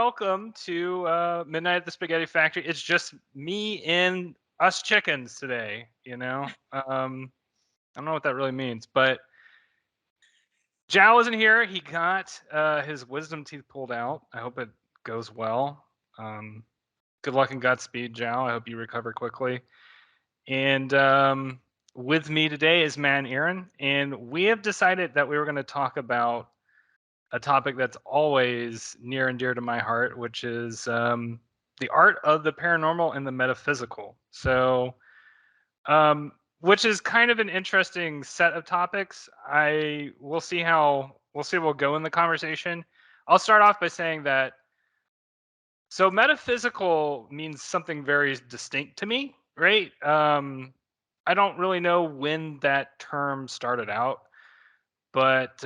welcome to Midnight at the Spaghetti Factory. It's just me and us chickens today, I don't know what that really means, but Zhao isn't here. He got his wisdom teeth pulled out. I hope it goes well. Good luck and Godspeed, Zhao. I hope you recover quickly. And with me today is Matt and Erin, and we have decided that we were going to talk about a topic that's always near and dear to my heart, which is the art of the paranormal and the metaphysical. So, which is kind of an interesting set of topics. We'll see we'll go in the conversation. I'll start off by saying that so metaphysical means something very distinct to me, right? I don't really know when that term started out, but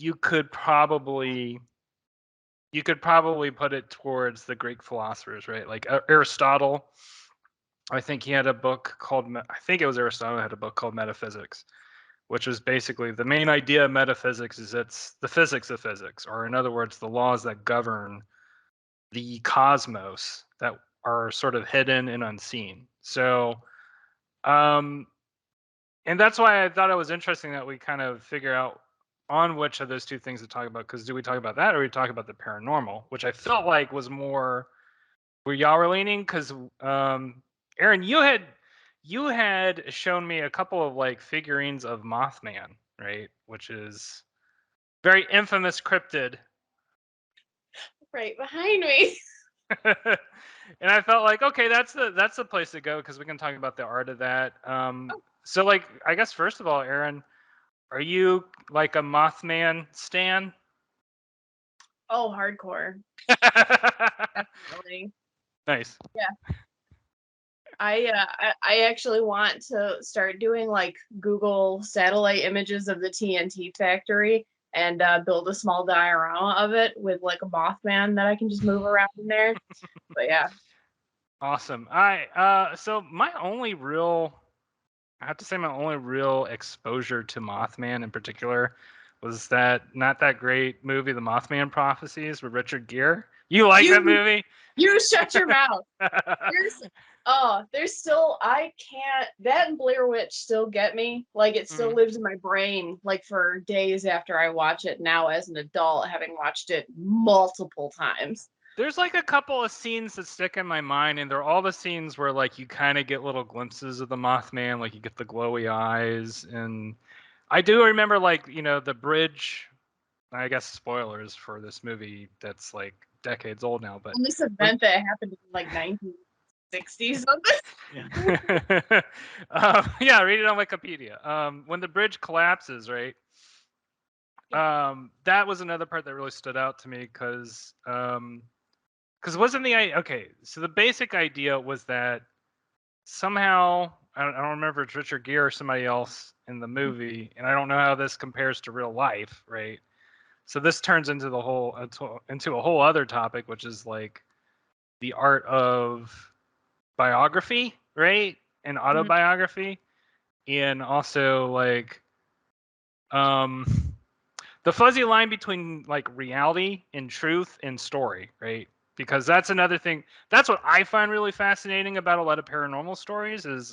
you could probably put it towards the Greek philosophers, right? Like Aristotle. I think he had a book called. I think it was Aristotle had a book called Metaphysics, which was basically the main idea of metaphysics is it's the physics of physics, or in other words, the laws that govern the cosmos that are sort of hidden and unseen. So, and that's why I thought it was interesting that we kind of figure out on which of those two things to talk about. Because do we talk about that, or we talk about the paranormal, which I felt like was more where y'all were leaning? Because Erin, you had shown me a couple of like figurines of Mothman, right? Which is very infamous cryptid. Right behind me. And I felt like, okay, that's the place to go because we can talk about the art of that. So like, I guess first of all, Erin, are you like a Mothman stan? Oh, hardcore. Definitely. Nice. Yeah. I actually want to start doing like Google satellite images of the TNT factory and build a small diorama of it with like a Mothman that I can just move around in there. But yeah. Awesome. So I have to say my only real exposure to Mothman in particular was that not that great movie, The Mothman Prophecies with Richard Gere. You like that You movie? you shut your mouth. There's still I can't that and Blair Witch still get me. Like it still lives in my brain like for days after I watch it now as an adult, having watched it multiple times. There's like a couple of scenes that stick in my mind, and they're all the scenes where like you kind of get little glimpses of the Mothman, like you get the glowy eyes, and I do remember like the bridge. I guess spoilers for this movie that's like decades old now, but On this event that happened in like 1960 something. yeah, read it on Wikipedia. When the bridge collapses, right? That was another part that really stood out to me because wasn't okay? So the basic idea was that somehow I don't remember if it's Richard Gere or somebody else in the movie, and I don't know how this compares to real life, right? So this turns into into a whole other topic, which is like the art of biography, right? And autobiography, and also like um the fuzzy line between like reality and truth and story, right? Because that's another thing. That's what I find really fascinating about a lot of paranormal stories is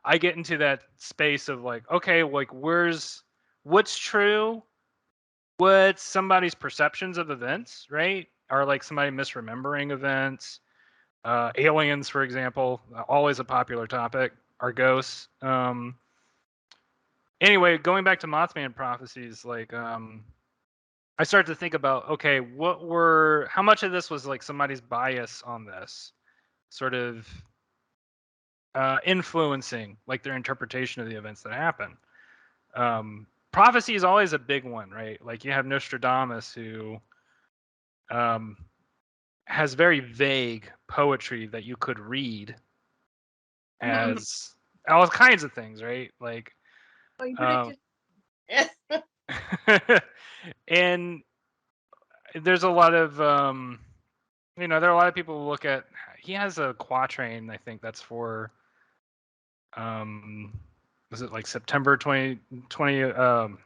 I get into that space of like, okay, like what's true, what's somebody's perceptions of events, right? Or like somebody misremembering events. Aliens, for example, always a popular topic. Are ghosts. Anyway, going back to Mothman prophecies, like I started to think about, okay, how much of this was like somebody's bias on this, sort of influencing like their interpretation of the events that happen. Prophecy is always a big one, right? Like you have Nostradamus who has very vague poetry that you could read as all kinds of things, right? Like, Oh, you predicted. and there's a lot of there are a lot of people who look at. He has a quatrain, I think that's for was it like September 2020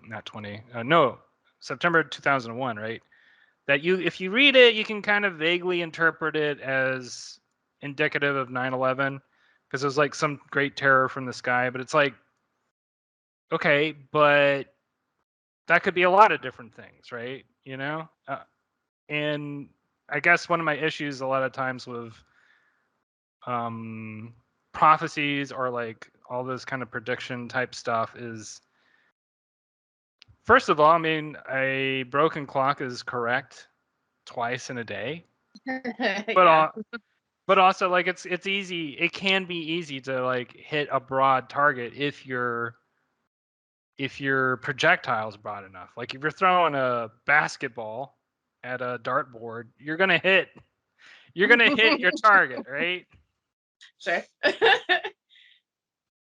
not 20 no September 2001, right? that if you read it, you can kind of vaguely interpret it as indicative of 9/11 because it was like some great terror from the sky. But it's like, okay, but that could be a lot of different things, right? And I guess one of my issues a lot of times with prophecies or like all this kind of prediction type stuff is, first of all, I mean, a broken clock is correct twice in a day, but Yeah. but also like it's easy. It can be easy to like hit a broad target if your projectile is broad enough. Like if you're throwing a basketball at a dartboard, you're gonna hit your target, right? Sure.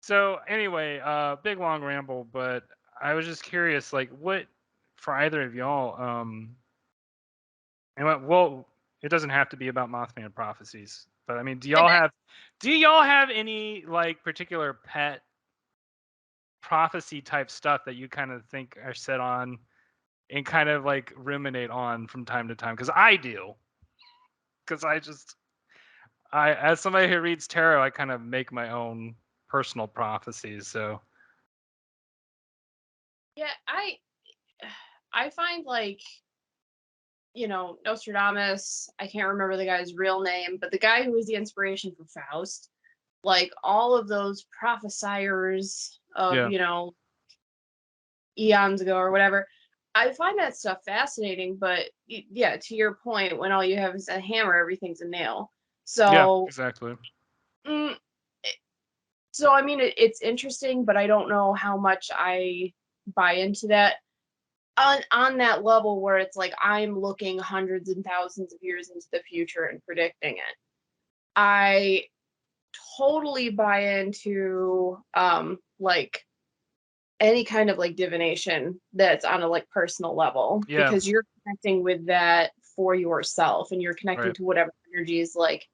So anyway, big long ramble, but I was just curious, like what for either of y'all, and well, it doesn't have to be about Mothman prophecies, but I mean, do y'all have any like particular pet prophecy type stuff that you kind of think are set on and kind of like ruminate on from time to time? Because I do, because as somebody who reads tarot, I kind of make my own personal prophecies. So Yeah, I find like, Nostradamus, I can't remember the guy's real name, but the guy who was the inspiration for Faust, like all of those prophesiers of, yeah, eons ago or whatever. I find that stuff fascinating, but yeah, to your point, when all you have is a hammer, everything's a nail. yeah, So, exactly. mm, so I mean, it's interesting, but I don't know how much I buy into that on that level where it's like I'm looking hundreds and thousands of years into the future and predicting it. I totally buy into like any kind of like divination that's on a like personal level, Yeah, because you're connecting with that for yourself and you're connecting right. to whatever energies like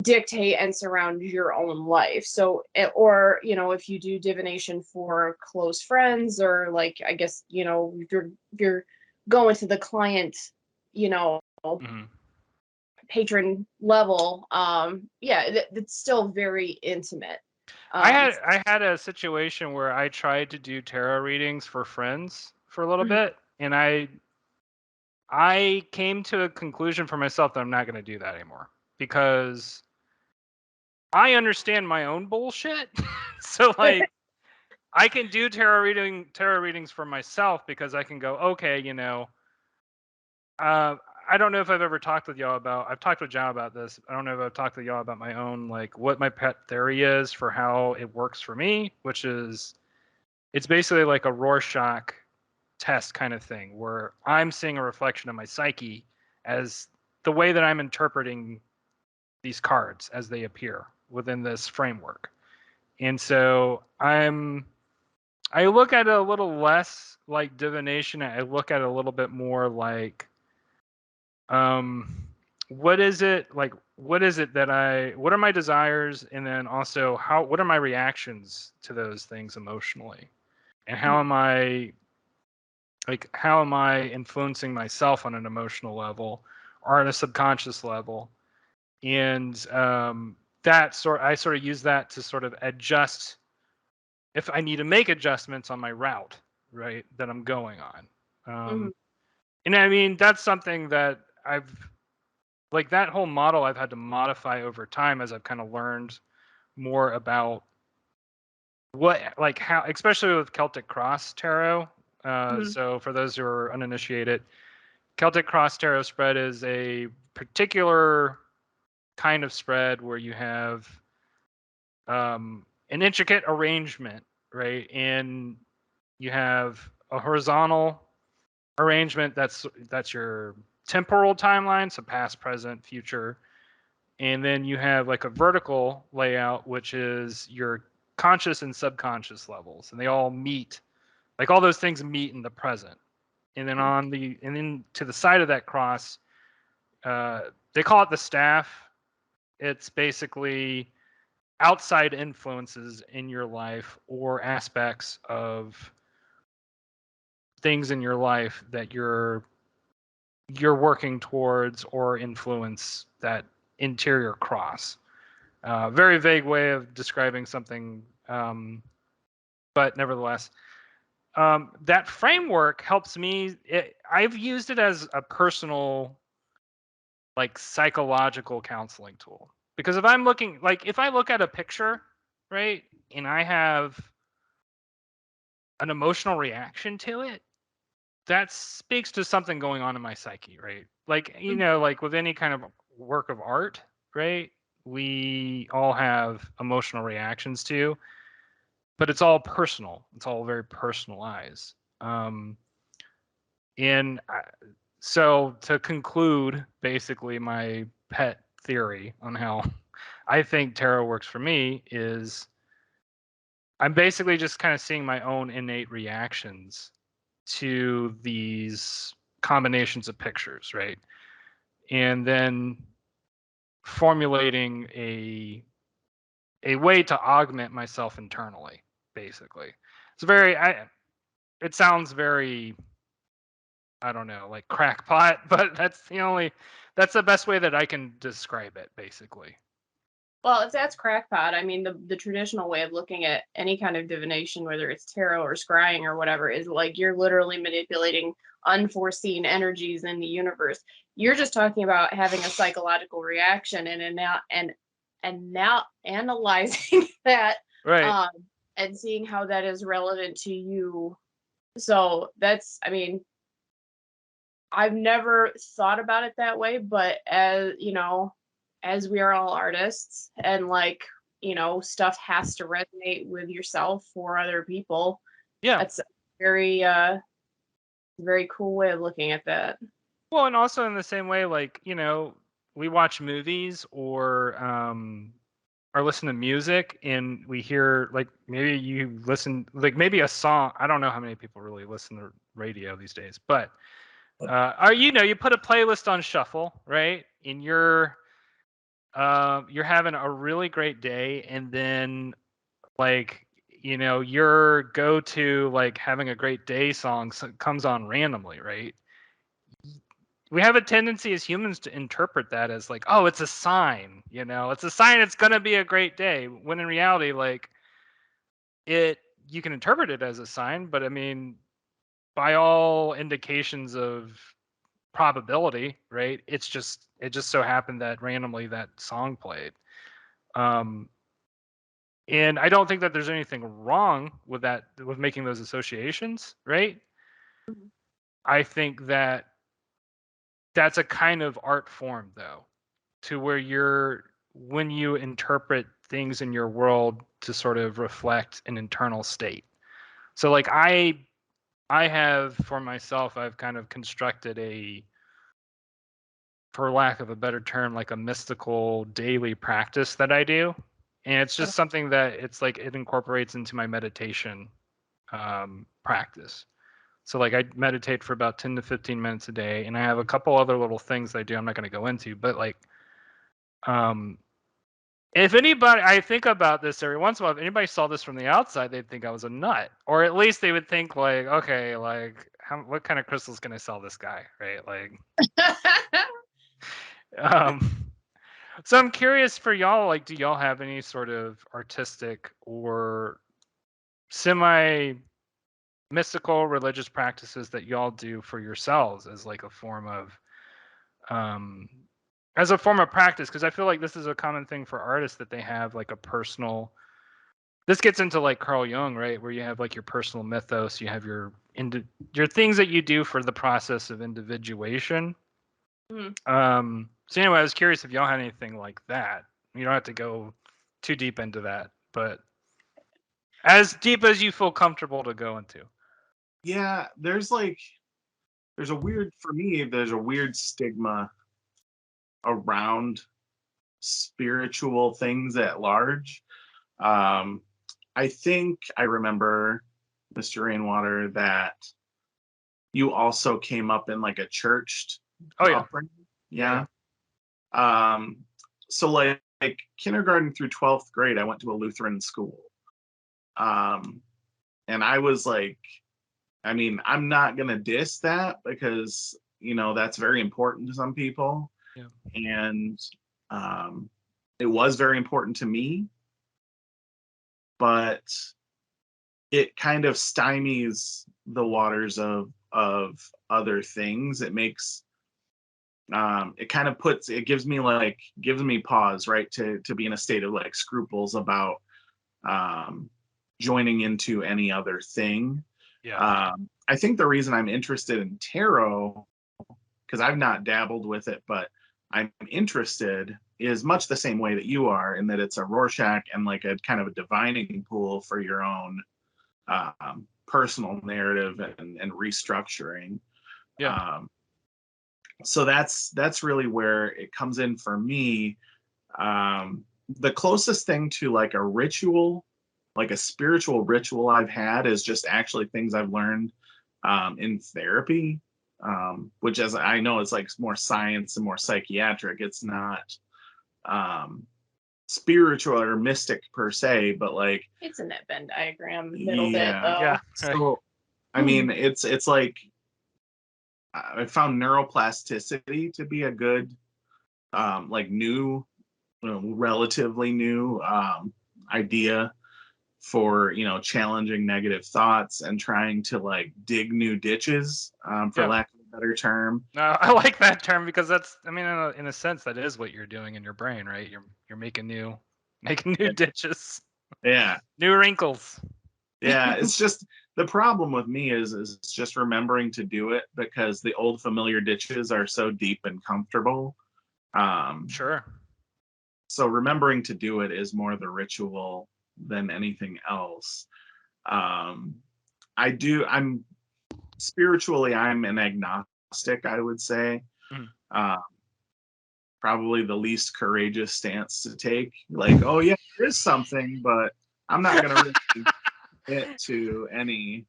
dictate and surround your own life. So or if you do divination for close friends, or like I guess if you're going to the client, you know Mhm. patron level, yeah, it's still very intimate. I um had I had a situation where I tried to do tarot readings for friends for a little bit, and I came to a conclusion for myself that I'm not going to do that anymore because I understand my own bullshit. So like I can do tarot readings for myself because I can go, okay, uh, I don't know if I've ever talked with y'all about. I've talked with John about this. I don't know if I've talked with y'all about my own like what my pet theory is for how it works for me, which is it's basically like a Rorschach test kind of thing where I'm seeing a reflection of my psyche as the way that I'm interpreting these cards as they appear within this framework. And so I look at it a little less like divination. I look at it a little bit more like um what is it like what is it that what are my desires, and then also what are my reactions to those things emotionally, and how am I influencing myself on an emotional level or on a subconscious level? And I sort of use that to sort of adjust if I need to make adjustments on my route, right, that I'm going on. mhm, And I mean, that's something that like that whole model I've had to modify over time as I've kind of learned more about like how, especially with Celtic Cross Tarot. mhm, So for those who are uninitiated, Celtic Cross Tarot spread is a particular kind of spread where you have an intricate arrangement, right? And you have a horizontal arrangement that's your temporal timeline, so past, present, future. And then you have like a vertical layout, which is your conscious and subconscious levels, and they all meet, like all those things meet in the present. And then to the side of that cross, they call it the staff. It's basically outside influences in your life or aspects of things in your life that you're you're working towards or influence that interior cross. Very vague way of describing something, but nevertheless, that framework helps me. I've used it as a personal, like, psychological counseling tool. Because if I'm looking, like, if I look at a picture, right, and I have an emotional reaction to it, that speaks to something going on in my psyche, right? Like, like with any kind of work of art, right? We all have emotional reactions to, but it's all personal. It's all very personalized. And so to conclude, basically, my pet theory on how I think tarot works for me is I'm basically just kind of seeing my own innate reactions to these combinations of pictures, right? And then formulating a way to augment myself internally, basically. It's very it sounds very, I don't know, like crackpot, but that's the best way that I can describe it, basically. Well, if that's crackpot, I mean, the traditional way of looking at any kind of divination, whether it's tarot or scrying or whatever, is like you're literally manipulating unforeseen energies in the universe. You're just talking about having a psychological reaction and now analyzing that, Right. um, and seeing how that is relevant to you. So that's, I mean, I've never thought about it that way, but as you know, as we are all artists and like, stuff has to resonate with yourself for other people. Yeah. That's a very very cool way of looking at that. Well, and also in the same way, like, we watch movies or listen to music, and we hear, like, maybe you listen, like, maybe a song. I don't know how many people really listen to radio these days, but or you put a playlist on shuffle, right? And you're having a really great day, and then, like, your go-to, like, having a great day song comes on randomly, right? We have a tendency as humans to interpret that as like, oh, it's a sign, it's a sign it's going to be a great day, when in reality, like, you can interpret it as a sign, but I mean, by all indications of probability, right, it just so happened that randomly that song played. um and I don't think that there's anything wrong with that, with making those associations, right? Mhm. I think that that's a kind of art form, though, to where when you interpret things in your world to sort of reflect an internal state. So, like, I have, for myself, I've kind of constructed for lack of a better term, like a mystical daily practice that I do. And it's just something that it's like it incorporates into my meditation practice. So, like, I meditate for about 10 to 15 minutes a day, and I have a couple other little things I do I'm not going to go into, but, like, um if anybody, I think about this every once in a while, if anybody saw this from the outside, they'd think I was a nut, or at least they would think, like, okay, like, what kind of crystals can I sell this guy, right? Like, um, so I'm curious for y'all, like, do y'all have any sort of artistic or semi mystical religious practices that y'all do for yourselves as like a form of um practice? Because I feel like this is a common thing for artists, that they have like a personal, this gets into like Carl Jung, right? Where you have like your personal mythos, you have your things that you do for the process of individuation. Mhm. So anyway, I was curious if y'all had anything like that. You don't have to go too deep into that, but as deep as you feel comfortable to go into. Yeah, there's a weird, for me, there's a weird stigma around spiritual things at large. Um, I think I remember, Mr. Rainwater, that you also came up in like a church Oh yeah. upbringing. Yeah. Um, so like kindergarten through 12th grade, I went to a Lutheran school. Um, and I was like, I mean, I'm not gonna diss that because that's very important to some people. Yeah. And it was very important to me, but it kind of stymies the waters of other things. It makes it kind of gives me pause, right, to be in a state of like scruples about joining into any other thing. Yeah. I think the reason I'm interested in tarot, because I've not dabbled with it, but I'm interested, is much the same way that you are, in that it's a Rorschach and like a kind of a divining pool for your own personal narrative and restructuring. Yeah. So that's really where it comes in for me. The closest thing to like a ritual, like a spiritual ritual I've had, is just actually things I've learned in therapy, which, as I know, is like more science and more psychiatric. It's not spiritual or mystic per se, but like It's in that Venn diagram middle bit yeah. though. Yeah. So I mean, it's like I found neuroplasticity to be a good like new, relatively new idea for challenging negative thoughts and trying to like dig new ditches, for Yeah. lack of a better term. No, I like that term because that's, I mean, in a sense, that is what you're doing in your brain, right? You're making new ditches, Yeah. new wrinkles. Yeah, it's just the problem with me is just remembering to do it, because the old familiar ditches are so deep and comfortable. Sure. So remembering to do it is more the ritual than anything else. I'm spiritually, I'm an agnostic, I would say. Mhm. Probably the least courageous stance to take. Like, oh yeah, there is something, but I'm not gonna really commit to any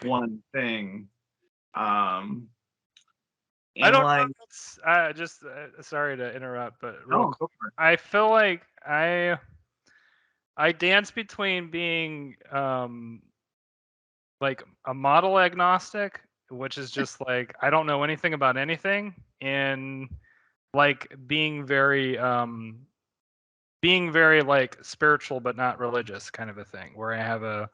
one thing. I And don't know like, if it's, just sorry to interrupt, but real no, quick, go for it. I feel like I dance between being like a model agnostic, which is just like I don't know anything about anything, and like being very like spiritual but not religious kind of a thing, where I have a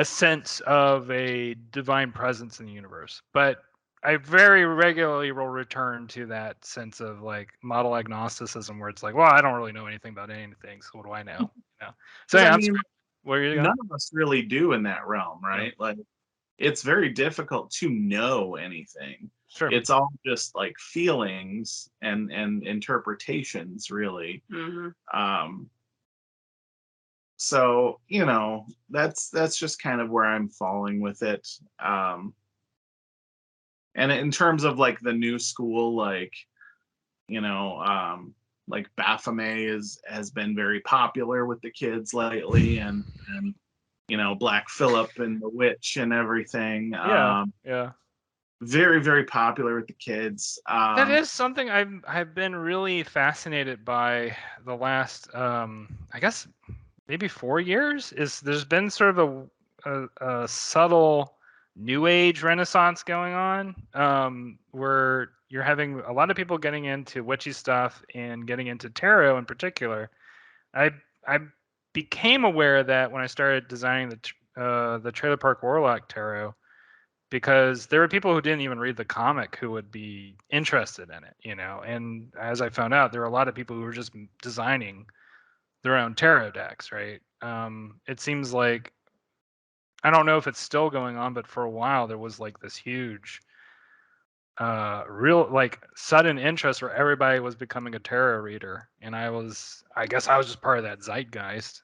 sense of a divine presence in the universe. But I very regularly will return to that sense of like model agnosticism, where it's like, well, I don't really know anything about anything, so what do I know? So 'Cause yeah, I I'm mean, where are you none going? of us really do in that realm, right? Like, it's very difficult to know anything. Sure. It's all just like feelings and interpretations, really. Mm-hmm. So that's just kind of where I'm falling with it. And in terms of like the new school, like like Baphomet has been very popular with the kids lately, and Black Phillip and the Witch and everything. Yeah. Yeah. Very, very popular with the kids. That is something I've been really fascinated by the last I guess maybe 4 years. Is there's been sort of a subtle new age renaissance going on, where you're having a lot of people getting into witchy stuff and getting into tarot in particular. I became aware of that when I started designing the Trailer Park Warlock tarot, because there were people who didn't even read the comic who would be interested in it. And as I found out, there are a lot of people who were just designing their own tarot decks, right? It seems like, I don't know if it's still going on, but for a while there was like this huge, real like sudden interest where everybody was becoming a tarot reader, and I guess I was just part of that zeitgeist.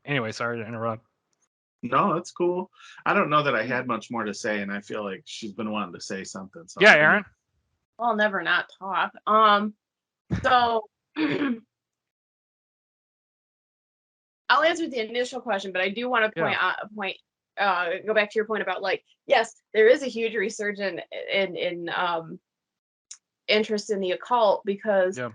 Anyway, sorry to interrupt. No, that's cool. I don't know that I had much more to say, and I feel like she's been wanting to say something. So Yeah, I'm gonna- Aaron. Well, I'll never not talk. So I'll answer the initial question, but I do want to go back to your point about like, yes, there is a huge resurgence in interest in the occult, because Yeah.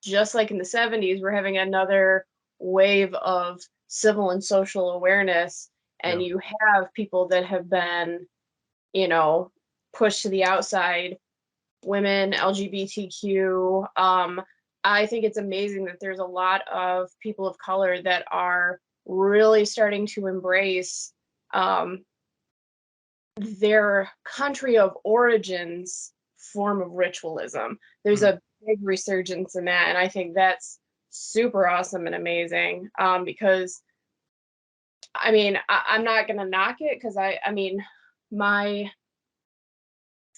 just like in the 70s, we're having another wave of civil and social awareness, and Yeah. you have people that have been, you know, pushed to the outside, women, LGBTQ. I think it's amazing that there's a lot of people of color that are really starting to embrace their country of origins form of ritualism. There's a big resurgence in that, and I think that's super awesome and amazing. Because I mean, I'm not gonna knock it, because I mean, my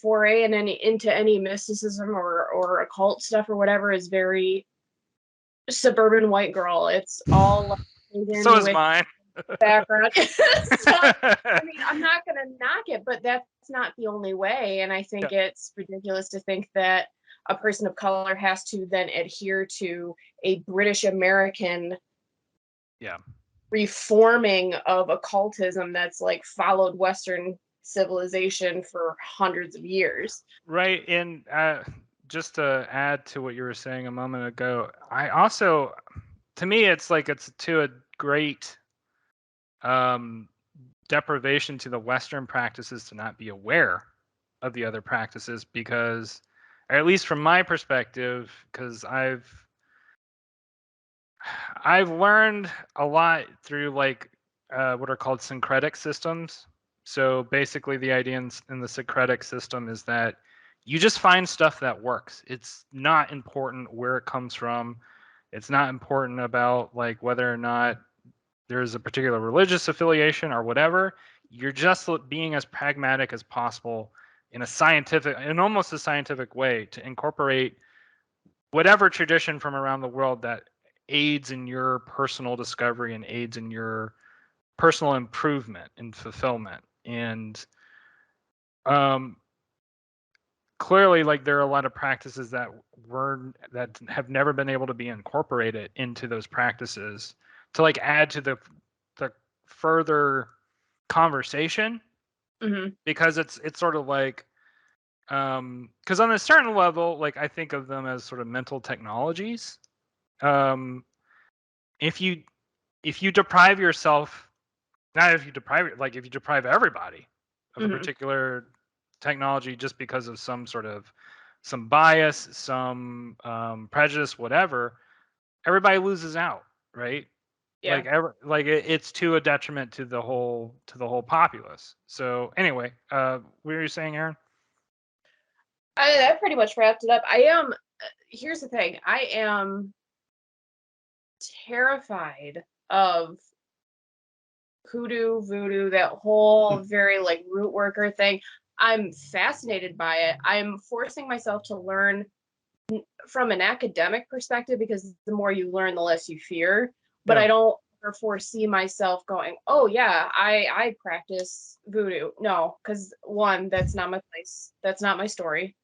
foray into any mysticism or occult stuff or whatever is very suburban white girl. It's all like So is mine. background. So, I mean, I'm not gonna knock it, but that's not the only way. And I think it's ridiculous to think that a person of color has to then adhere to a British American reforming of occultism that's like followed Western civilization for hundreds of years. Right. And just to add to what you were saying a moment ago, I also, to me, it's like it's to a great deprivation to the Western practices to not be aware of the other practices, because, or at least from my perspective, because I've learned a lot through like what are called syncretic systems. So basically the idea in the syncretic system is that you just find stuff that works. It's not important where it comes from. It's not important about like whether or not there's a particular religious affiliation or whatever. You're just being as pragmatic as possible in almost a scientific way to incorporate whatever tradition from around the world that aids in your personal discovery and aids in your personal improvement and fulfillment. And clearly, like, there are a lot of practices that have never been able to be incorporated into those practices to like add to the further conversation, because it's sort of like because on a certain level, like, I think of them as sort of mental technologies. If you deprive yourself, not if you deprive if you deprive everybody of a particular technology just because of some bias, some prejudice, whatever, everybody loses out, right? Yeah. It's to a detriment to the whole populace. So anyway, what were you saying, Erin? I pretty much wrapped it up. Here's the thing. I am terrified of hoodoo, voodoo, that whole very like root worker thing. I'm fascinated by it. I'm forcing myself to learn from an academic perspective, because the more you learn, the less you fear. But I don't foresee myself going, oh yeah, I practice voodoo. No, because one, that's not my place. That's not my story.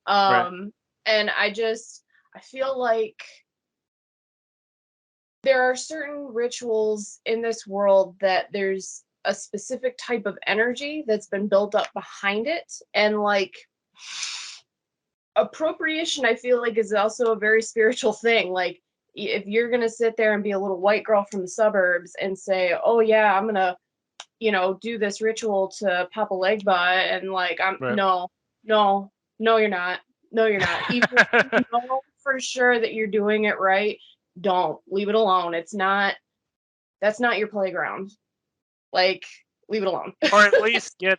And I feel like there are certain rituals in this world that there's a specific type of energy that's been built up behind it. And like appropriation, I feel like, is also a very spiritual thing. Like, if you're going to sit there and be a little white girl from the suburbs and say, oh yeah, I'm going to, do this ritual to Papa Legba, and like, no, you're not. No, you're not. Even if you know for sure that you're doing it right, don't. Leave it alone. That's not your playground. Like, leave it alone. or at least get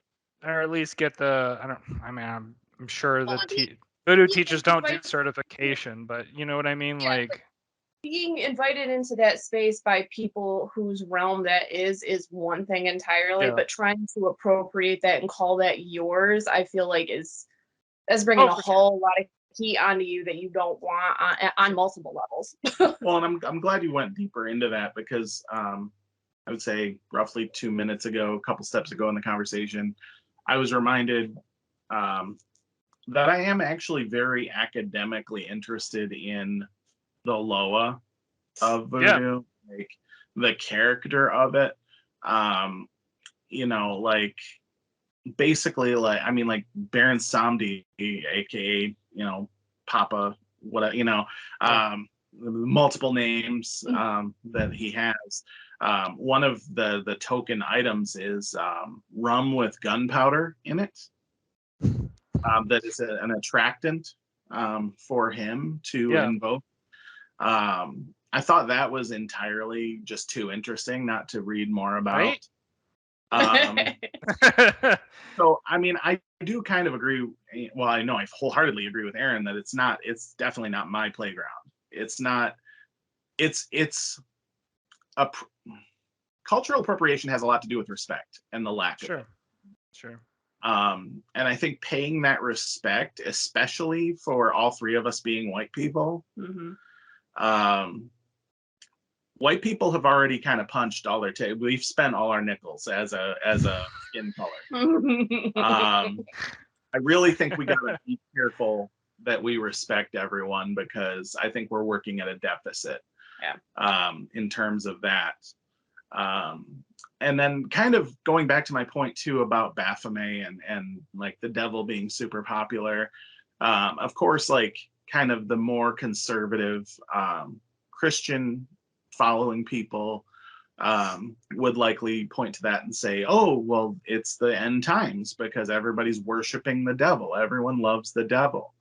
the, I'm sure the voodoo teachers don't do certification, but you know what I mean? Yeah, like being invited into that space by people whose realm that is one thing entirely, but trying to appropriate that and call that yours, I feel like that's bringing a whole lot of heat onto you that you don't want on multiple levels. Well, and I'm glad you went deeper into that, because I would say roughly 2 minutes ago, a couple steps ago in the conversation, I was reminded that I am actually very academically interested in the Loa of voodoo, like the character of it. Like, basically, like, I mean, like Baron Samedi, aka Papa, whatever, multiple names that he has. One of the token items is rum with gunpowder in it. that is an attractant for him to Yeah. invoke. I thought that was entirely just too interesting not to read more about. Right? So, I mean, I do kind of agree. Well, I know I wholeheartedly agree with Erin that it's definitely not my playground. It's not, it's a cultural appropriation has a lot to do with respect and the lack of it. Sure. And I think paying that respect, especially for all three of us being white people, white people have already kind of punched all their we've spent all our nickels as a skin color. I really think we gotta be careful that we respect everyone, because I think we're working at a deficit in terms of that. And then kind of going back to my point too about Baphomet and like the devil being super popular. Of course, like kind of the more conservative Christian following people would likely point to that and say, oh, well, it's the end times because everybody's worshiping the devil. Everyone loves the devil.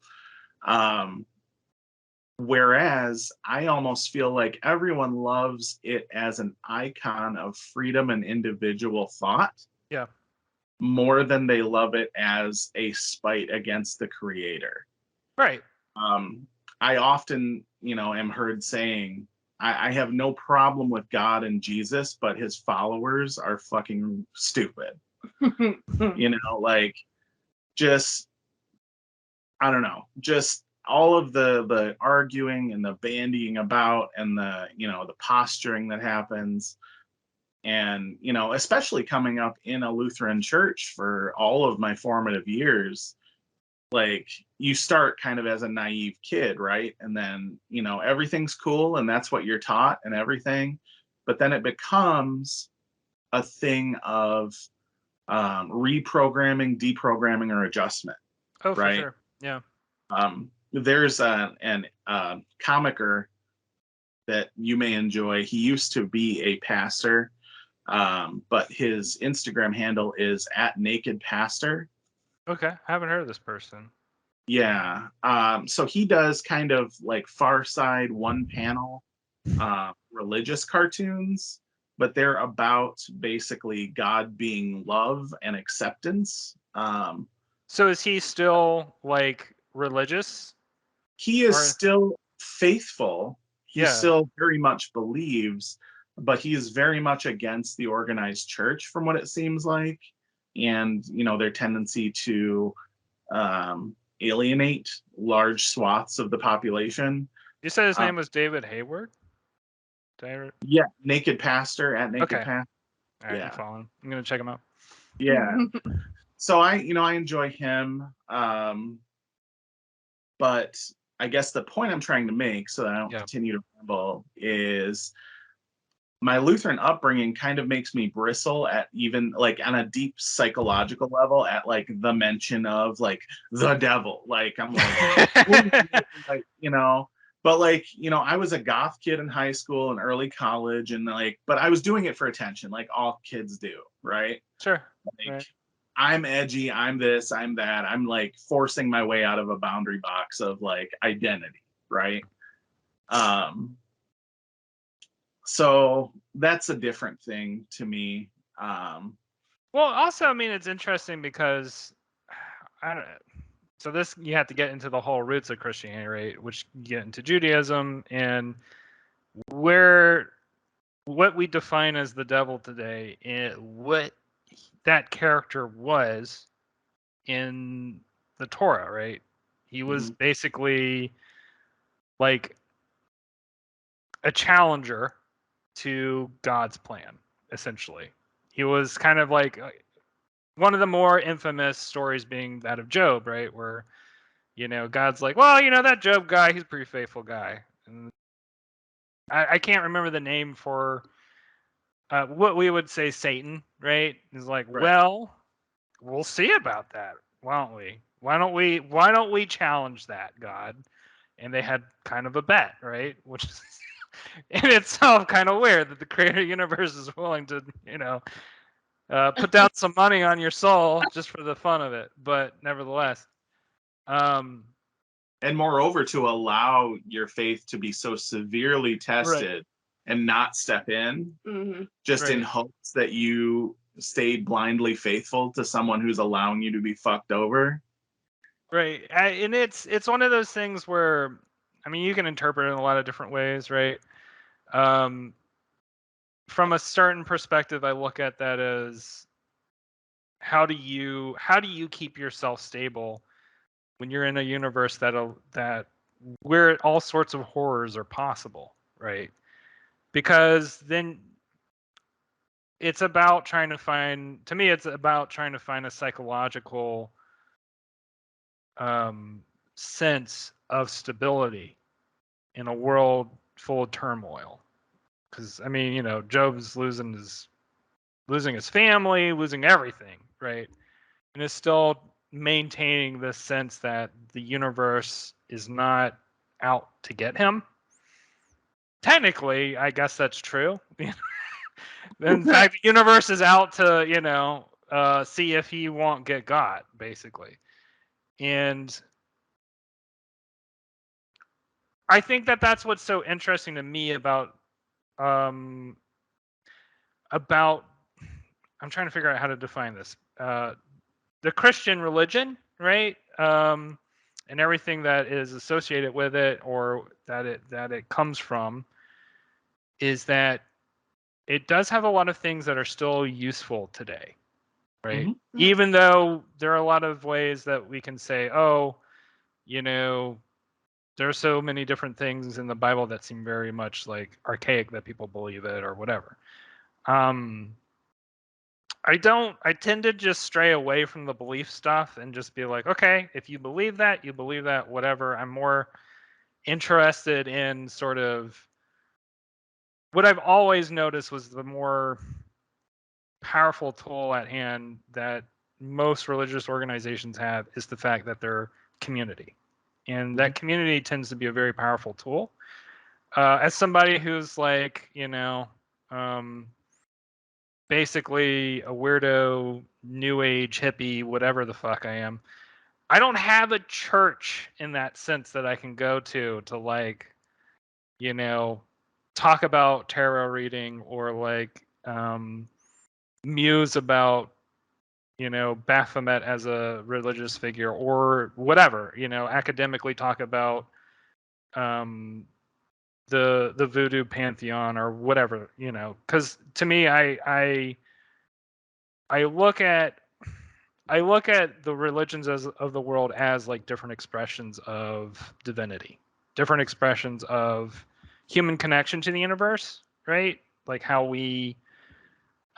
Whereas I almost feel like everyone loves it as an icon of freedom and individual thought. Yeah. More than they love it as a spite against the creator. Right. I often, am heard saying, I have no problem with God and Jesus, but his followers are fucking stupid. Like just, I don't know, just all of the arguing and the bandying about and the posturing that happens. And, especially coming up in a Lutheran church for all of my formative years, like you start kind of as a naive kid, right? And then, everything's cool and that's what you're taught and everything. But then it becomes a thing of reprogramming, deprogramming, or adjustment. Oh, for right? sure. Yeah. There's an comicer that you may enjoy. He used to be a pastor, but his Instagram handle is @nakedpastor. Okay. I haven't heard of this person. Yeah. So he does kind of like Far Side one panel religious cartoons, but they're about basically God being love and acceptance. So is he still like religious? He is Or- still faithful. He Yeah. still very much believes, but he is very much against the organized church from what it seems like. And, their tendency to alienate large swaths of the population. You said his name was David Hayward? Yeah, Naked Pastor @Naked Okay. Pastor. All right, Yeah. I'm following. I'm gonna check him out. Yeah. So I enjoy him. But I guess the point I'm trying to make, so that I don't continue to ramble, is my Lutheran upbringing kind of makes me bristle at even like on a deep psychological level at like the mention of like the devil. Like I'm like, but like, I was a goth kid in high school and early college and like, but I was doing it for attention, like all kids do, right? Sure. Like, right. I'm edgy, I'm this, I'm that. I'm like forcing my way out of a boundary box of like identity, right? So that's a different thing to me. Well, also, I mean, it's interesting because I don't know. So this, you have to get into the whole roots of Christianity, right? Which you get into Judaism and what we define as the devil today, and what that character was in the Torah, right? He was basically like a challenger to God's plan, essentially. He was kind of like one of the more infamous stories being that of Job, right? Where, God's like, well, that Job guy, he's a pretty faithful guy. And I can't remember the name for what we would say Satan, right? He's like, well, we'll see about that, won't we? Why don't we challenge that, God? And they had kind of a bet, right? Which is in itself kind of weird that the creator universe is willing to, Put down some money on your soul just for the fun of it, but nevertheless. And moreover, to allow your faith to be so severely tested and not step in, just in hopes that you stay blindly faithful to someone who's allowing you to be fucked over. Right. And it's one of those things where, I mean, you can interpret it in a lot of different ways, right? From a certain perspective, I look at that as how do you keep yourself stable when you're in a universe that where all sorts of horrors are possible, right? Because then it's about trying to find, to me, it's about trying to find a psychological sense of stability in a world full of turmoil. Because I mean, Job's losing his family, losing everything, right? And is still maintaining this sense that the universe is not out to get him. Technically, I guess that's true. In fact, the universe is out to, see if he won't get got, basically. And I think that that's what's so interesting to me about I'm trying to figure out how to define this. The Christian religion, right? And everything that is associated with it, or that it comes from, is that it does have a lot of things that are still useful today, right? Even though there are a lot of ways that we can say, oh, there are so many different things in the Bible that seem very much like archaic that people believe it or whatever. I tend to just stray away from the belief stuff and just be like, okay, if you believe that, whatever. I'm more interested in sort of what I've always noticed was the more powerful tool at hand that most religious organizations have is the fact that they're community. And that community tends to be a very powerful tool. As somebody who's like, basically a weirdo, new age hippie, whatever the fuck I am, I don't have a church in that sense that I can go to like, talk about tarot reading or like muse about, Baphomet as a religious figure or whatever, academically talk about the voodoo pantheon or whatever, because to me, I look at the religions of the world as like different expressions of divinity, different expressions of human connection to the universe, right? Like how we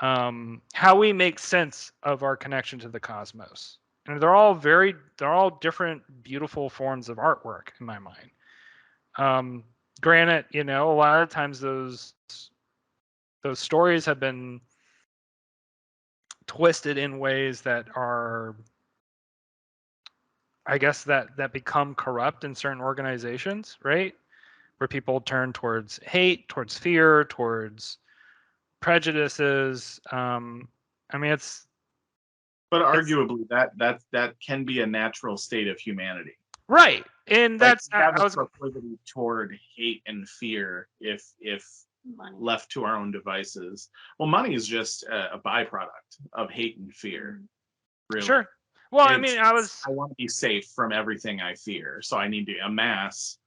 make sense of our connection to the cosmos. And they're all different, beautiful forms of artwork in my mind. Granted, a lot of times those stories have been twisted in ways that are, I guess, that become corrupt in certain organizations, right? Where people turn towards hate, towards fear, towards prejudices. I mean, but arguably that can be a natural state of humanity, right? And like, that's have a proclivity toward hate and fear if Money. left to our own devices. Well, money is just a byproduct of hate and fear, really. Sure. Well, I mean, I want to be safe from everything I fear, so I need to amass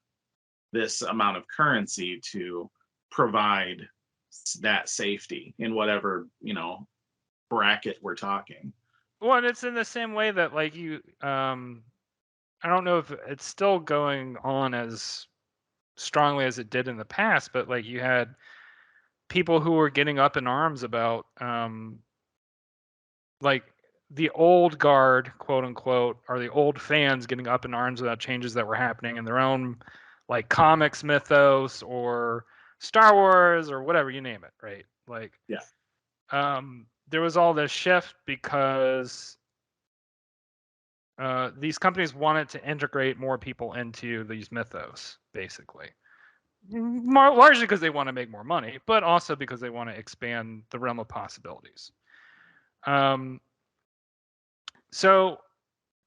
this amount of currency to provide that safety in whatever bracket we're talking. Well, and it's in the same way that like I don't know if it's still going on as strongly as it did in the past, but like you had people who were getting up in arms about like the old guard, quote unquote, or the old fans getting up in arms about changes that were happening in their own like comics mythos or Star Wars or whatever, you name it, right? Like, yeah. There was all this shift because these companies wanted to integrate more people into these mythos, basically. Largely because they want to make more money, but also because they want to expand the realm of possibilities. So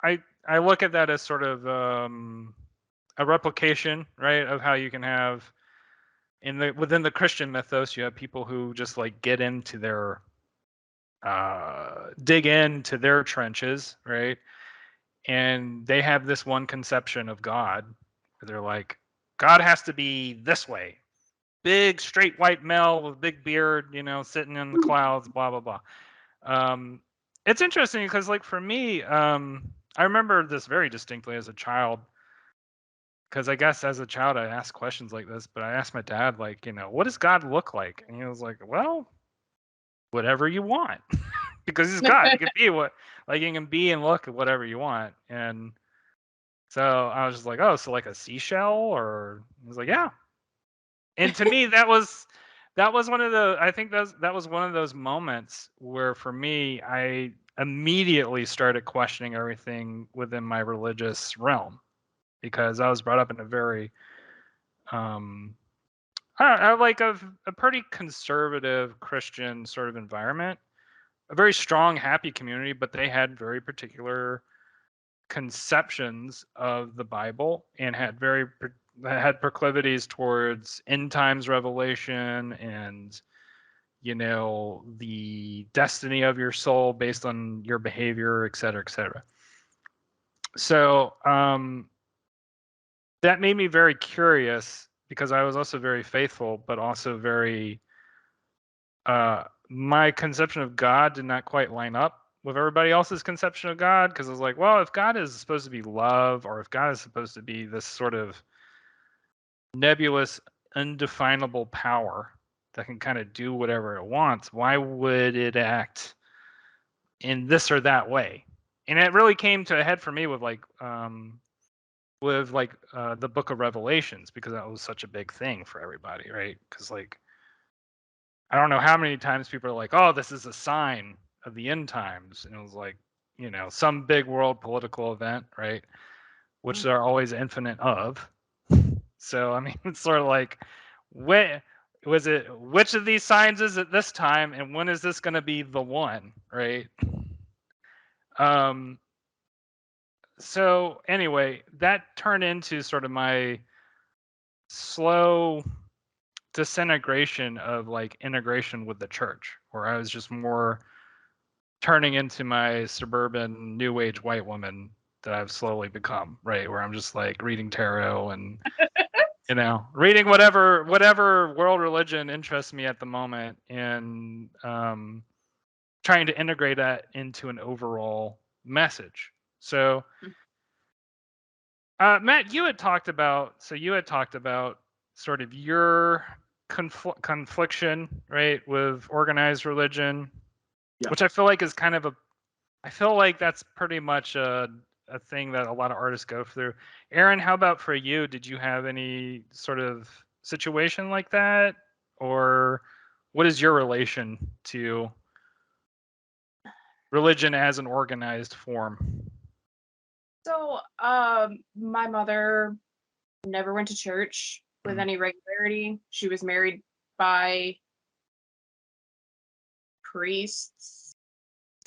I look at that as sort of a replication, right, of how you can have within the Christian mythos, you have people who just like get into their dig into their trenches, right? And they have this one conception of God where they're like, God has to be this way. Big straight white male with big beard, sitting in the clouds, blah blah blah. It's interesting because like for me, I remember this very distinctly as a child. Because I guess as a child I asked questions like this, but I asked my dad, like, what does God look like? And he was like, well, whatever you want. Because he's God. He can be he can be and look at whatever you want. And so I was just like, oh, so like a seashell? Or he was like, yeah. And to me, that was one of the, I think that was one of those moments where for me, I immediately started questioning everything within my religious realm. Because I was brought up in a very I like a pretty conservative Christian sort of environment, a very strong, happy community, but they had very particular conceptions of the Bible and had proclivities towards end times revelation and the destiny of your soul based on your behavior, et cetera, et cetera. So that made me very curious because I was also very faithful, but also very my conception of God did not quite line up with everybody else's conception of God, because I was like, well, if God is supposed to be love, or if God is supposed to be this sort of nebulous, undefinable power that can kind of do whatever it wants, why would it act in this or that way? And it really came to a head for me with the book of Revelations, because that was such a big thing for everybody, right? Because like I don't know how many times people are like, oh, this is a sign of the end times. And it was like, some big world political event, right? Which there are always infinite of. So, I mean, it's sort of like, which of these signs is it this time? And when is this going to be the one, right? So anyway, that turned into sort of my slow disintegration of like integration with the church, where I was just more turning into my suburban new age white woman that I've slowly become, right? Where I'm just like reading tarot and reading whatever world religion interests me at the moment, and trying to integrate that into an overall message. So Matt, you had talked about sort of your confliction, right, with organized religion, Yeah. which I feel like is kind of I feel like that's pretty much a thing that a lot of artists go through. Erin, how about for you? Did you have any sort of situation like that? Or what is your relation to religion as an organized form? So, my mother never went to church with any regularity. She was married by priests,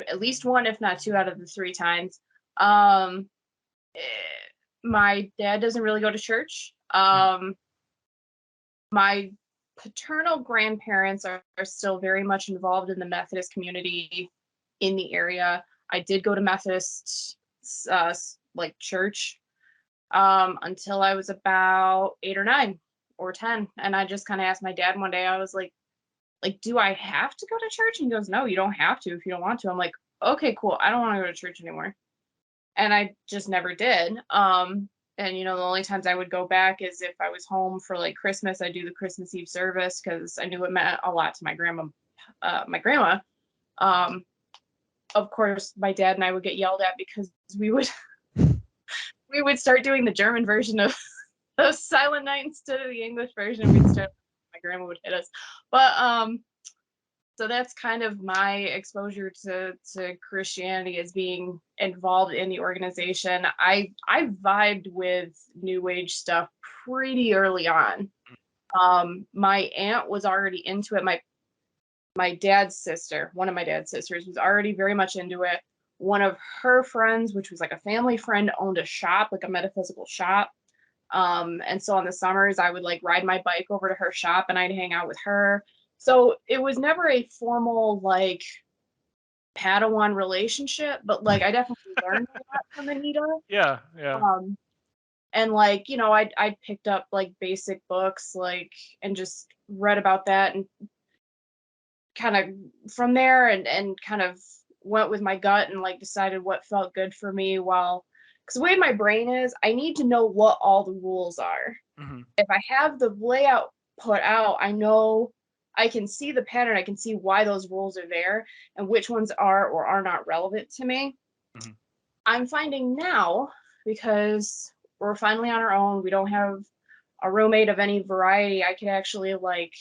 at least one, if not two, out of the three times. My dad doesn't really go to church. My paternal grandparents are still very much involved in the Methodist community in the area. I did go to Methodist church until I was about 8 or 9 or 10, and I just kind of asked my dad one day. I was like, do I have to go to church? And he goes, no, you don't have to if you don't want to. I'm like, okay, cool. I don't want to go to church anymore. And I just never did. And the only times I would go back is if I was home for like Christmas. I do the Christmas Eve service because I knew it meant a lot to my grandma. Of course, my dad and I would get yelled at because we would start doing the German version of Silent Night instead of the English version. My grandma would hit us. But so that's kind of my exposure to Christianity, as being involved in the organization. I vibed with New Age stuff pretty early on. My aunt was already into it. my dad's sister, one of my dad's sisters, was already very much into it. One of her friends, which was like a family friend, owned a shop, like a metaphysical shop. And so on the summers, I would like ride my bike over to her shop and I'd hang out with her. So it was never a formal like Padawan relationship, but like I definitely learned a lot from Anita. Yeah. And like, you know, I picked up like basic books, like, and just read about that and kind of from there and kind of went with my gut and like decided what felt good for me while, because the way my brain is, I need to know what all the rules are. Mm-hmm. If I have the layout put out, I know I can see the pattern, I can see why those rules are there and which ones are or are not relevant to me. Mm-hmm. I'm finding now, because we're finally on our own, we don't have a roommate of any variety, I can actually like,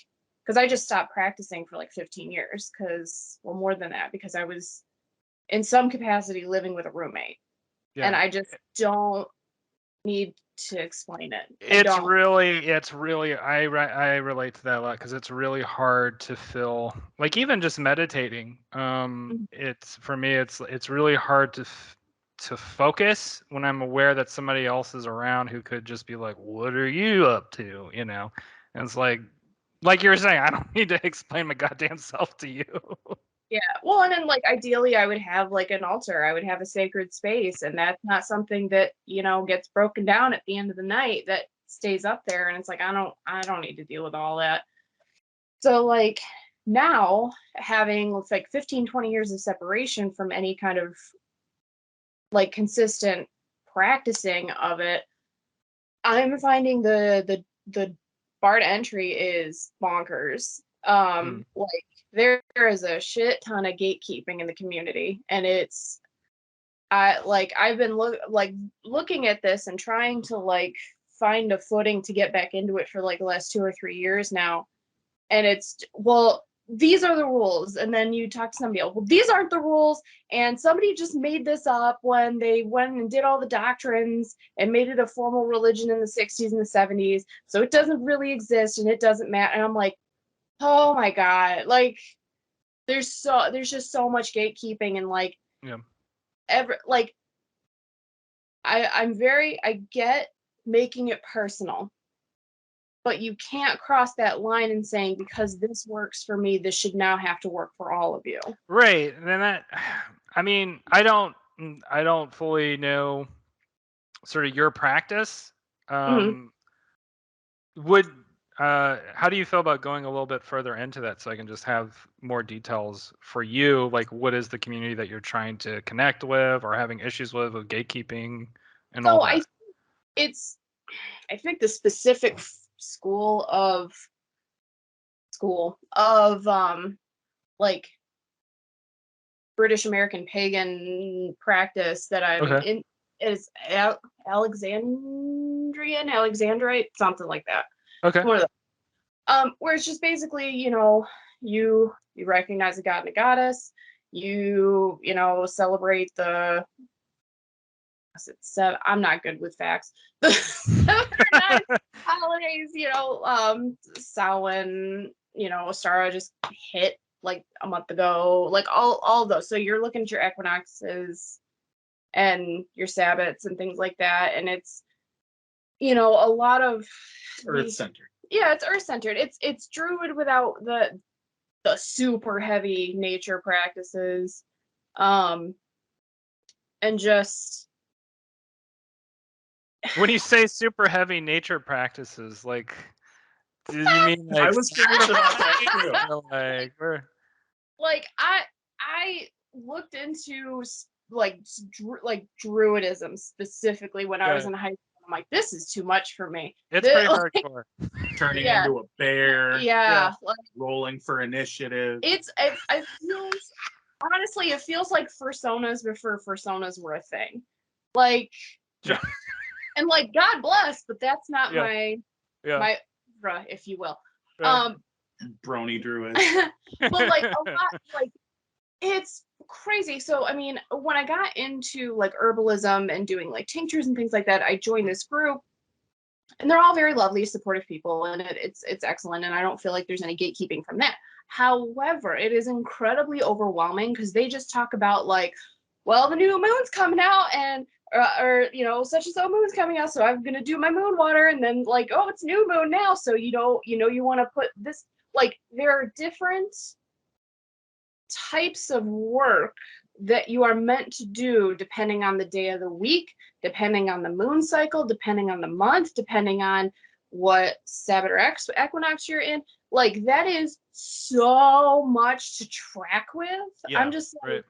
because I just stopped practicing for like 15 years, because, well, more than that, because I was in some capacity living with a roommate. Yeah. And I just don't need to explain it. It's really I relate to that a lot because it's really hard to feel like even just meditating. It's for me it's really hard to focus when I'm aware that somebody else is around who could just be like, "What are you up to?" You know, and it's like you were saying, I don't need to explain my goddamn self to you. Yeah. Well, and then like ideally I would have like an altar. I would have a sacred space, and that's not something that, you know, gets broken down at the end of the night, that stays up there, and it's like I don't need to deal with all that. So like now, having like 15, 20 years of separation from any kind of like consistent practicing of it, I'm finding the bar to entry is bonkers. Like there is a shit ton of gatekeeping in the community, and it's I've been looking at this and trying to like find a footing to get back into it for like the last 2 or 3 years now. And it's, well, these are the rules, and then you talk to somebody else, well, these aren't the rules, and somebody just made this up when they went and did all the doctrines and made it a formal religion in the 60s and the 70s, so it doesn't really exist and it doesn't matter. And I'm like, oh my god, like there's just so much gatekeeping, and like like I get making it personal, but you can't cross that line and saying, because this works for me, this should now have to work for all of you. Right. And then that, I mean, I don't fully know sort of your practice. Would how do you feel about going a little bit further into that so I can just have more details for you? Like, what is the community that you're trying to connect with or having issues with gatekeeping and all that? I think the specific school of like British American pagan practice that I'm in is Alexandrite, something like that. Okay. One of those. Where it's just basically, you know, you recognize a god and a goddess, you know, celebrate the, I'm not good with facts. The 7 or 9 holidays, you know, Samhain, you know, Ostara just hit like a month ago, like all those. So you're looking at your equinoxes and your Sabbats and things like that, and it's, you know, a lot of Earth centered. Yeah, it's earth centered. It's druid without the super heavy nature practices, and just. When you say super heavy nature practices, like, do you mean like I was curious about that too. Like I looked into like druidism specifically when I was in high school. I'm like, this is too much for me. It's pretty hardcore. Turning into a bear. Yeah. Like, rolling for initiative. It feels, honestly, it feels like personas before personas were a thing. Like, and like, God bless, but that's not my if you will. Brony druid. But like a lot, like it's crazy. So I mean, when I got into like herbalism and doing like tinctures and things like that, I joined this group, and they're all very lovely, supportive people, and it's excellent, and I don't feel like there's any gatekeeping from that. However, it is incredibly overwhelming because they just talk about like, well, the new moon's coming out and or you know, such and so moon's coming out, so I'm gonna do my moon water, and then like, oh, it's new moon now, so you don't, you know, you want to put this, like, there are different types of work that you are meant to do depending on the day of the week, depending on the moon cycle, depending on the month, depending on what Sabbath or equinox you're in. Like, that is so much to track with. Yeah, I'm just like, right.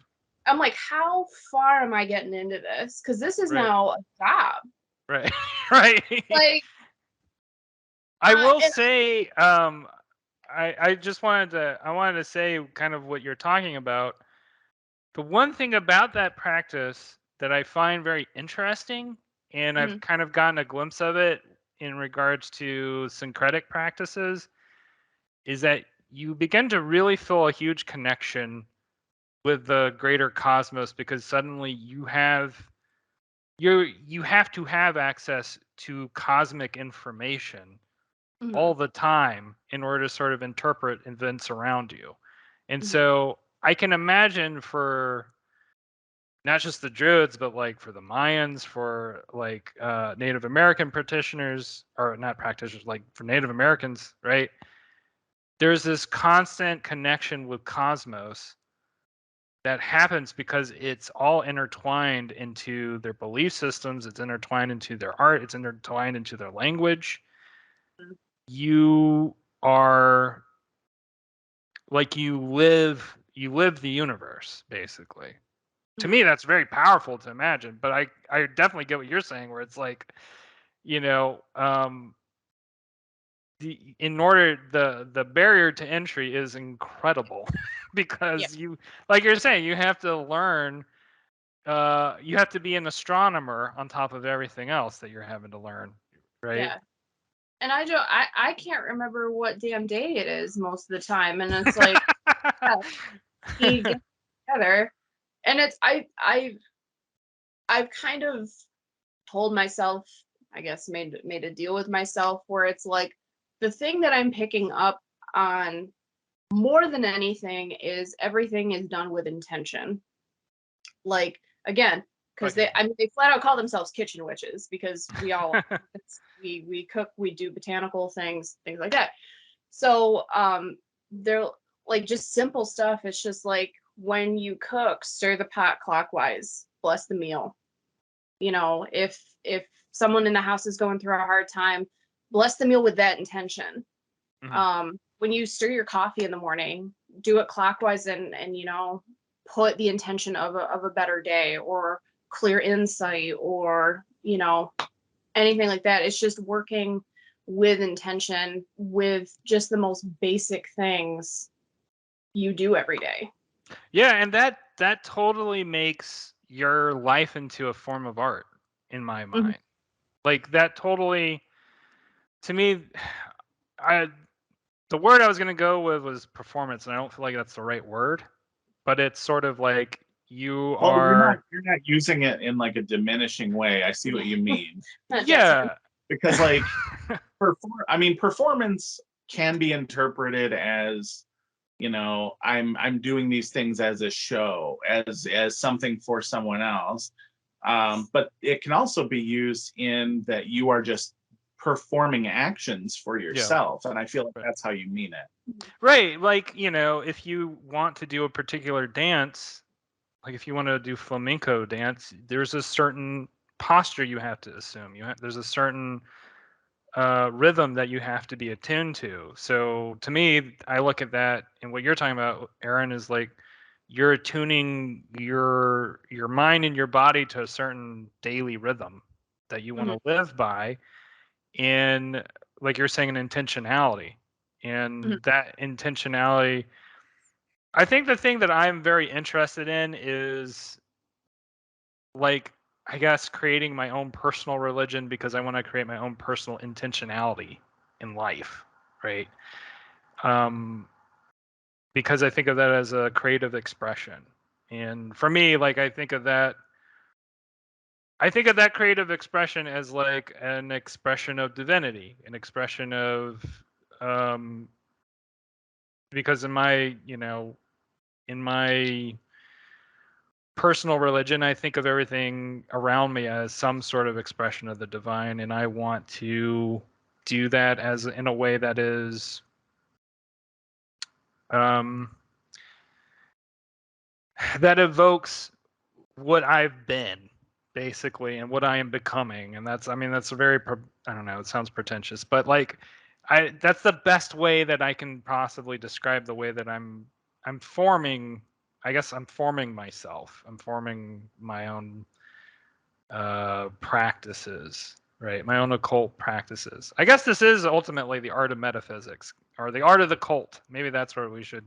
I'm like, how far am I getting into this? Because this is Right. now a job. Right. Right. Like, I will and say, I just wanted to say kind of what you're talking about. The one thing about that practice that I find very interesting, and I've Mhm. kind of gotten a glimpse of it in regards to syncretic practices, is that you begin to really feel a huge connection with the greater cosmos, because suddenly you have to have access to cosmic information all Mhm. the time in order to sort of interpret events around you. And Mhm. so I can imagine for not just the Druids, but like for the Mayans, for like Native American practitioners, or not practitioners, like for Native Americans, right? There's this constant connection with cosmos that happens because it's all intertwined into their belief systems, it's intertwined into their art, it's intertwined into their language. You are like, you live the universe, basically. To me, that's very powerful to imagine, but I definitely get what you're saying, where it's like, you know, the barrier to entry is incredible Yeah. because you, like you're saying, you have to learn, you have to be an astronomer on top of everything else that you're having to learn, right? Yeah. And I can't remember what damn day it is most of the time. And it's like, yeah, we get together. And it's I've kind of told myself, I guess made a deal with myself where it's like, the thing that I'm picking up on more than anything is everything is done with intention. Like, again, because Okay. they flat out call themselves kitchen witches because we all we cook, we do botanical things like that. So they're like just simple stuff. It's just like, when you cook, stir the pot clockwise, bless the meal. You know, if someone in the house is going through a hard time, bless the meal with that intention. Mhm. When you stir your coffee in the morning, do it clockwise, and you know, put the intention of a better day or clear insight, or you know, anything like that. It's just working with intention with just the most basic things you do every day. Yeah, and that totally makes your life into a form of art in my Mhm. mind. Like, that totally, to me, I the word I was gonna go with was performance, and I don't feel like that's the right word, but it's sort of like you Well, are, you're not using it in like a diminishing way. I see what you mean. That's yeah. Because like performance can be interpreted as, you know, I'm doing these things as a show, as something for someone else. But it can also be used in that you are just performing actions for Yeah. yourself, and I feel like Right. that's how you mean it. Right, like, you know, if you want to do a particular dance, like if you want to do flamenco dance, there's a certain posture you have to assume. There's a certain rhythm that you have to be attuned to. So to me, I look at that, and what you're talking about, Erin, is like you're attuning your mind and your body to a certain daily rhythm that you want Mhm. to live by, and like you're saying, an intentionality. Mhm. And that intentionality, I think the thing that I'm very interested in is, like, I guess creating my own personal religion, because I want to create my own personal intentionality in life, right? Um, because I think of that as a creative expression. And for me, like, I think of that creative expression as like an expression of divinity, an expression of um, because in my, in my personal religion, I think of everything around me as some sort of expression of the divine, and I want to do that as in a way that is that evokes what I've been, basically, and what I am becoming. And that's, I mean, that's a very, I don't know, it sounds pretentious, but like, that's the best way that I can possibly describe the way that I'm forming. I guess I'm forming myself. I'm forming my own practices, right? My own occult practices. I guess this is ultimately the art of metaphysics, or the art of the cult. Maybe that's where we should,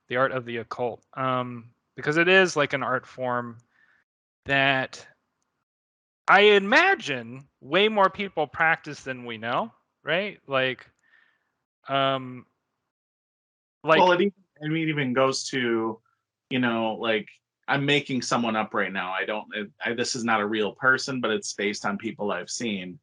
the art of the occult, because it is like an art form that I imagine way more people practice than we know, right? Um, like, Well, it even goes to, like, I'm making someone up right now. I don't. This is not a real person, but it's based on people I've seen.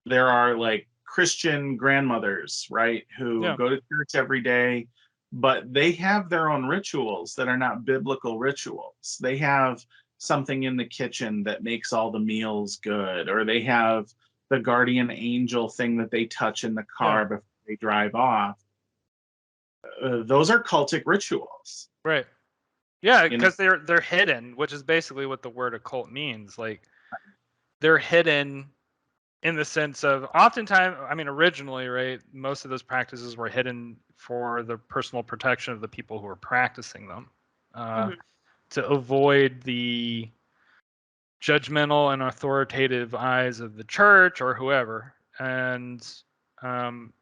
There are like Christian grandmothers, right, who yeah, go to church every day, but they have their own rituals that are not biblical rituals. They have something in the kitchen that makes all the meals good, or they have the guardian angel thing that they touch in the yeah, car before they drive off. Those are cultic rituals. right, yeah, You know, because they're hidden, which is basically what the word occult means. Like, they're hidden in the sense of, oftentimes, I mean, originally, right, most of those practices were hidden for the personal protection of the people who were practicing them, Mhm. to avoid the judgmental and authoritative eyes of the church or whoever. And um,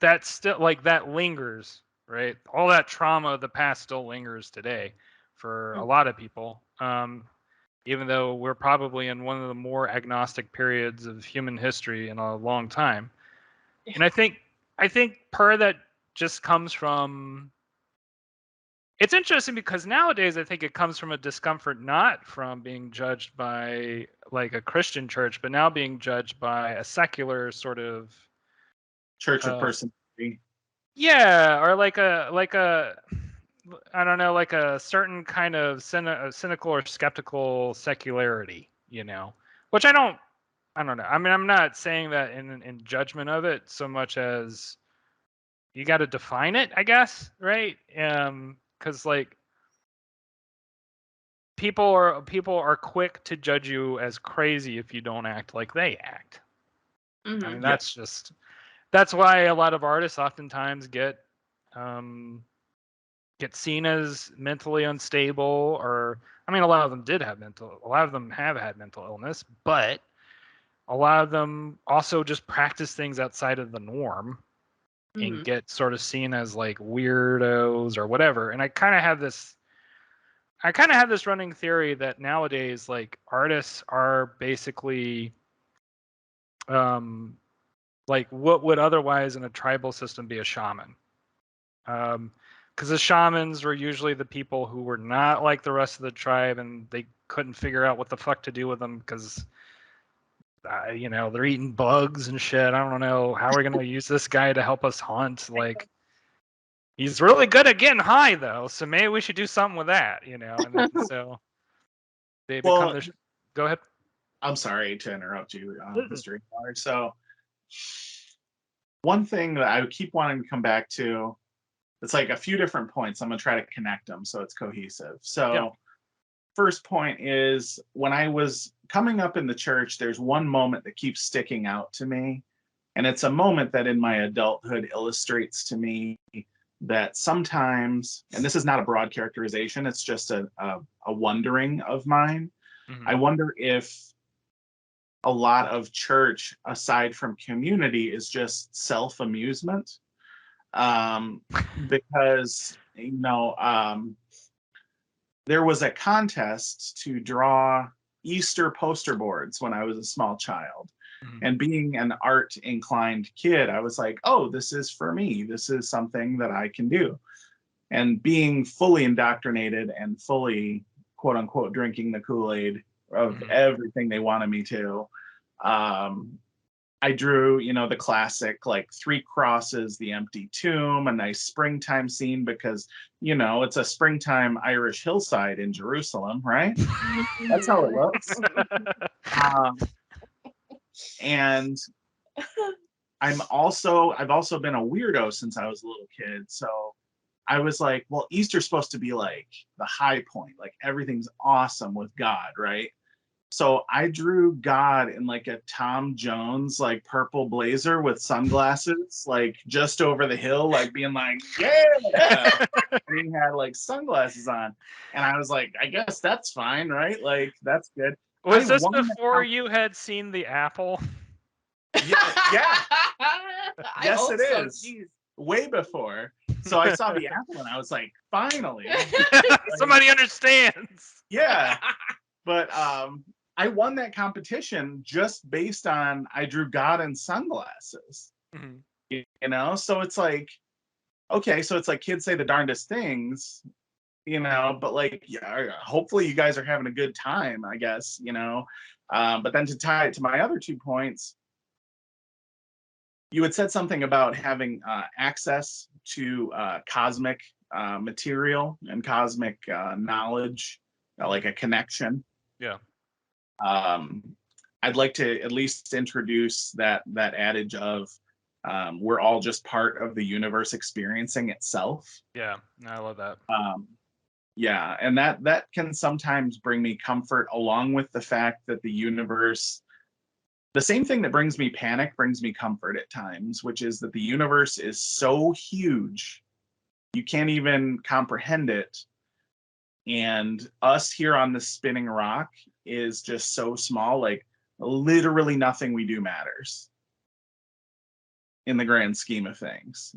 that still, like, that lingers, right? All that trauma of the past still lingers today for a lot of people. Even though we're probably in one of the more agnostic periods of human history in a long time. And I think part of that just comes from, it's interesting because nowadays I think it comes from a discomfort not from being judged by like a Christian church, but now being judged by a secular sort of church of uh personality. yeah, or like a I don't know, like a certain kind of cynical or skeptical secularity, which I don't know. I mean, I'm not saying that in judgment of it so much as you got to define it, I guess, right? Because like people are quick to judge you as crazy if you don't act like they act. I mean, Mhm. Yeah. that's why a lot of artists oftentimes um, get seen as mentally unstable, or I mean, a lot of them have had mental illness, but a lot of them also just practice things outside of the norm and Mhm. get sort of seen as like weirdos or whatever. And I kind of have this running theory that nowadays, like, artists are basically like what would otherwise in a tribal system be a shaman. Because the shamans were usually the people who were not like the rest of the tribe, and they couldn't figure out what the fuck to do with them because they're eating bugs and shit. I don't know how we're gonna use this guy to help us hunt. Like, he's really good at getting high though, so maybe we should do something with that, And then so they become Well, the. Go ahead. I'm sorry to interrupt you, Mr. Ignore. So, one thing that I keep wanting to come back to, it's like a few different points. I'm going to try to connect them so it's cohesive. Yeah. So, first point is when I was coming up in the church, there's one moment that keeps sticking out to me. And it's a moment that in my adulthood illustrates to me that sometimes, and this is not a broad characterization, it's just a wondering of mine. I Hmm. wonder if a lot of church, aside from community, is just self amusement. Because, there was a contest to draw Easter poster boards when I was a small child. Hmm. And being an art inclined kid, I was like, oh, this is for me. This is something that I can do. And being fully indoctrinated and fully, quote unquote, drinking the Kool Aid of Hmm. everything they wanted me to, um, I drew, the classic like 3 crosses, the empty tomb, a nice springtime scene because, it's a springtime Irish hillside in Jerusalem, right? That's how it looks. And I've also been a weirdo since I was a little kid. So I was like, well, Easter's supposed to be like the high point, like everything's awesome with God, right? So I drew God in like a Tom Jones, like purple blazer with sunglasses, like just over the hill, like being like, yeah. And he had like sunglasses on. And I was like, I guess that's fine, right? Like, that's good. Was this before you had seen the apple? Yeah. Yes, hope it so. is. Jeez. Way before. So I saw the apple and I was like, finally. Somebody understands. Yeah. But I won that competition just based on I drew God in sunglasses. Mm-hmm. So it's like, okay, so it's like kids say the darndest things, but like, yeah, hopefully you guys are having a good time, I guess, but then to tie it to my other 2 points, you had said something about having access to cosmic material and cosmic knowledge, like a connection. Yeah. I'd like to at least introduce that adage of we're all just part of the universe experiencing itself. Yeah, I love that. Yeah, and that can sometimes bring me comfort, along with the fact that the universe, the same thing that brings me panic brings me comfort at times, which is that the universe is so huge you can't even comprehend it, and us here on this spinning rock is just so small, like literally nothing we do matters in the grand scheme of things,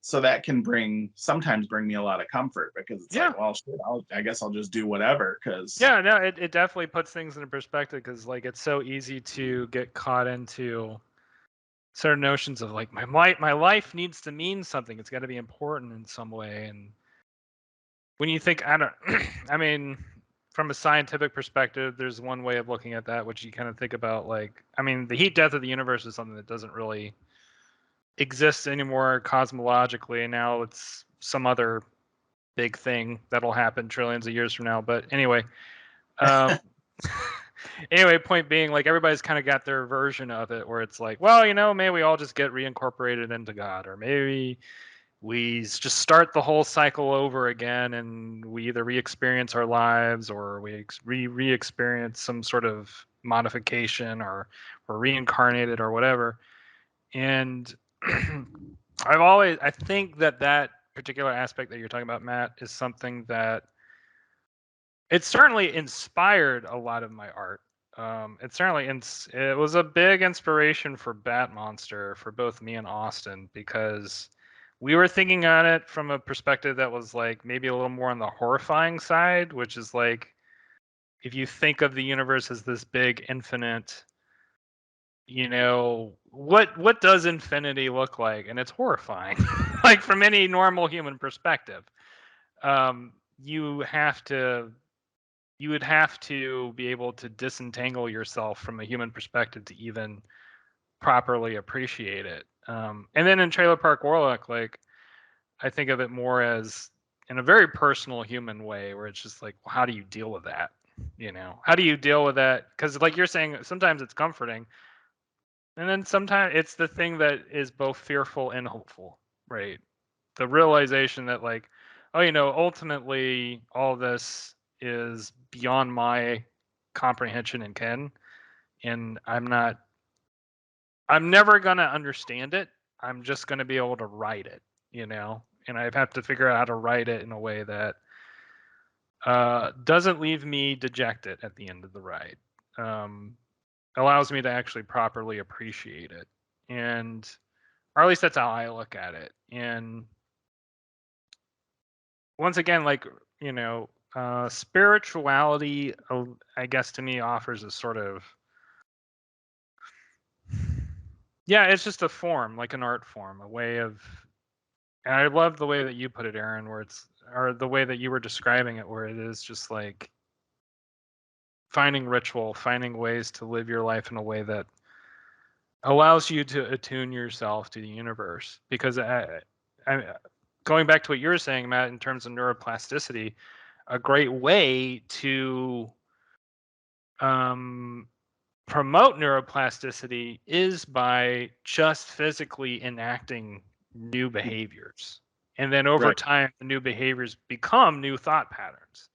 so that can sometimes bring me a lot of comfort, because it's like, well, shit, I guess I'll just do whatever, because no, it definitely puts things into perspective, because like it's so easy to get caught into certain notions of like my life needs to mean something, it's got to be important in some way. And when you think, I mean, from a scientific perspective, there's one way of looking at that, which you kind of think about, like, I mean, the heat death of the universe is something that doesn't really exist anymore cosmologically, and now it's some other big thing that'll happen trillions of years from now. But anyway, point being, like, everybody's kind of got their version of it, where it's like, well, maybe we all just get reincorporated into God, or maybe we just start the whole cycle over again, and we either re-experience our lives, or we re-experience some sort of modification, or we're reincarnated or whatever. And I think that particular aspect that you're talking about, Matt, is something that it certainly inspired a lot of my art. It was a big inspiration for Bat Monster for both me and Austin, because we were thinking on it from a perspective that was like maybe a little more on the horrifying side, which is like, if you think of the universe as this big infinite, what does infinity look like? And it's horrifying. Like, from any normal human perspective, you would have to be able to disentangle yourself from a human perspective to even properly appreciate it. And then in Trailer Park Warlock, like, I think of it more as in a very personal human way, where it's just like, well, how do you deal with that? How do you deal with that? Because like you're saying, sometimes it's comforting, and then sometimes it's the thing that is both fearful and hopeful, right? The realization that, like, oh, ultimately all this is beyond my comprehension and ken, and I'm never gonna understand it. I'm just gonna be able to write it, and I have to figure out how to write it in a way that doesn't leave me dejected at the end of the ride. Allows me to actually properly appreciate it, or at least that's how I look at it. And once again, like, spirituality, I guess, to me offers a sort of, it's just a form, like an art form, a way of, and I love the way that you put it, Erin, or the way that you were describing it, where it is just like finding ritual, finding ways to live your life in a way that allows you to attune yourself to the universe. Because going back to what you were saying, Matt, in terms of neuroplasticity, a great way to promote neuroplasticity is by just physically enacting new behaviors. And then over time, the new behaviors become new thought patterns.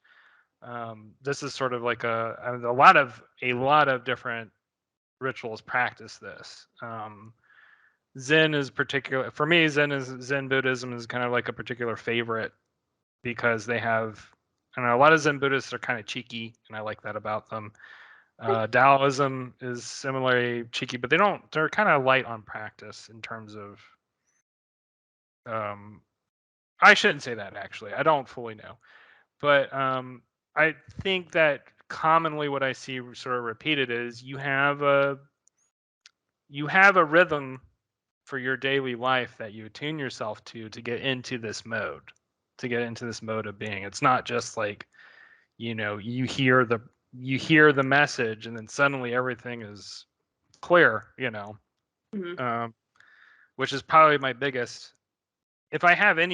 This is sort of like a lot of different rituals practice this. Zen is particular for me. Zen Buddhism is kind of like a particular favorite because they have, I don't know, a lot of Zen Buddhists are kind of cheeky, and I like that about them. Taoism is similarly cheeky, but they're kind of light on practice in terms of, I shouldn't say that actually. I don't fully know. But I think that commonly what I see sort of repeated is you have a rhythm for your daily life that you attune yourself to get into this mode, of being. It's not just like, you hear the message and then suddenly everything is clear, Mm-hmm. Which is probably my biggest. If I have a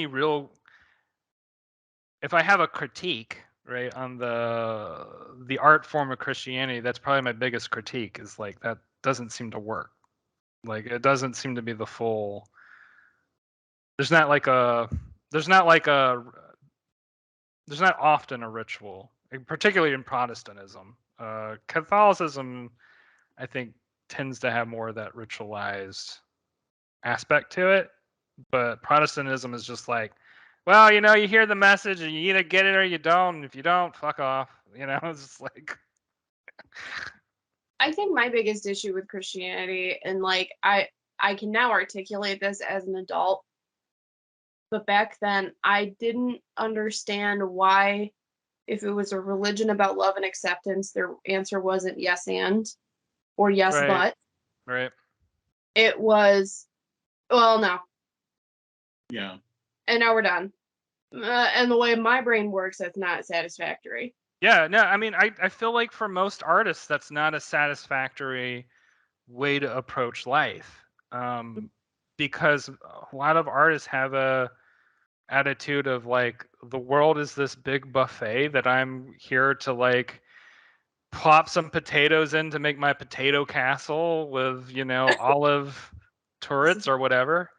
critique, right, on the art form of Christianity, that's probably my biggest critique, is like that doesn't seem to work. Like it doesn't seem to be the full. There's not often a ritual, particularly in Protestantism. Catholicism, I think, tends to have more of that ritualized aspect to it, but Protestantism is just like, well, you hear the message and you either get it or you don't. And if you don't, fuck off. It's just like. I think my biggest issue with Christianity, and like I can now articulate this as an adult, but back then I didn't understand why, if it was a religion about love and acceptance, their answer wasn't yes and or yes Right. but. Right. It was, well, no. Yeah. And now we're done. And the way my brain works, that's not satisfactory. Yeah, no, I mean, I feel like for most artists, that's not a satisfactory way to approach life, because a lot of artists have a attitude of like, the world is this big buffet that I'm here to like plop some potatoes in to make my potato castle with, olive turrets or whatever,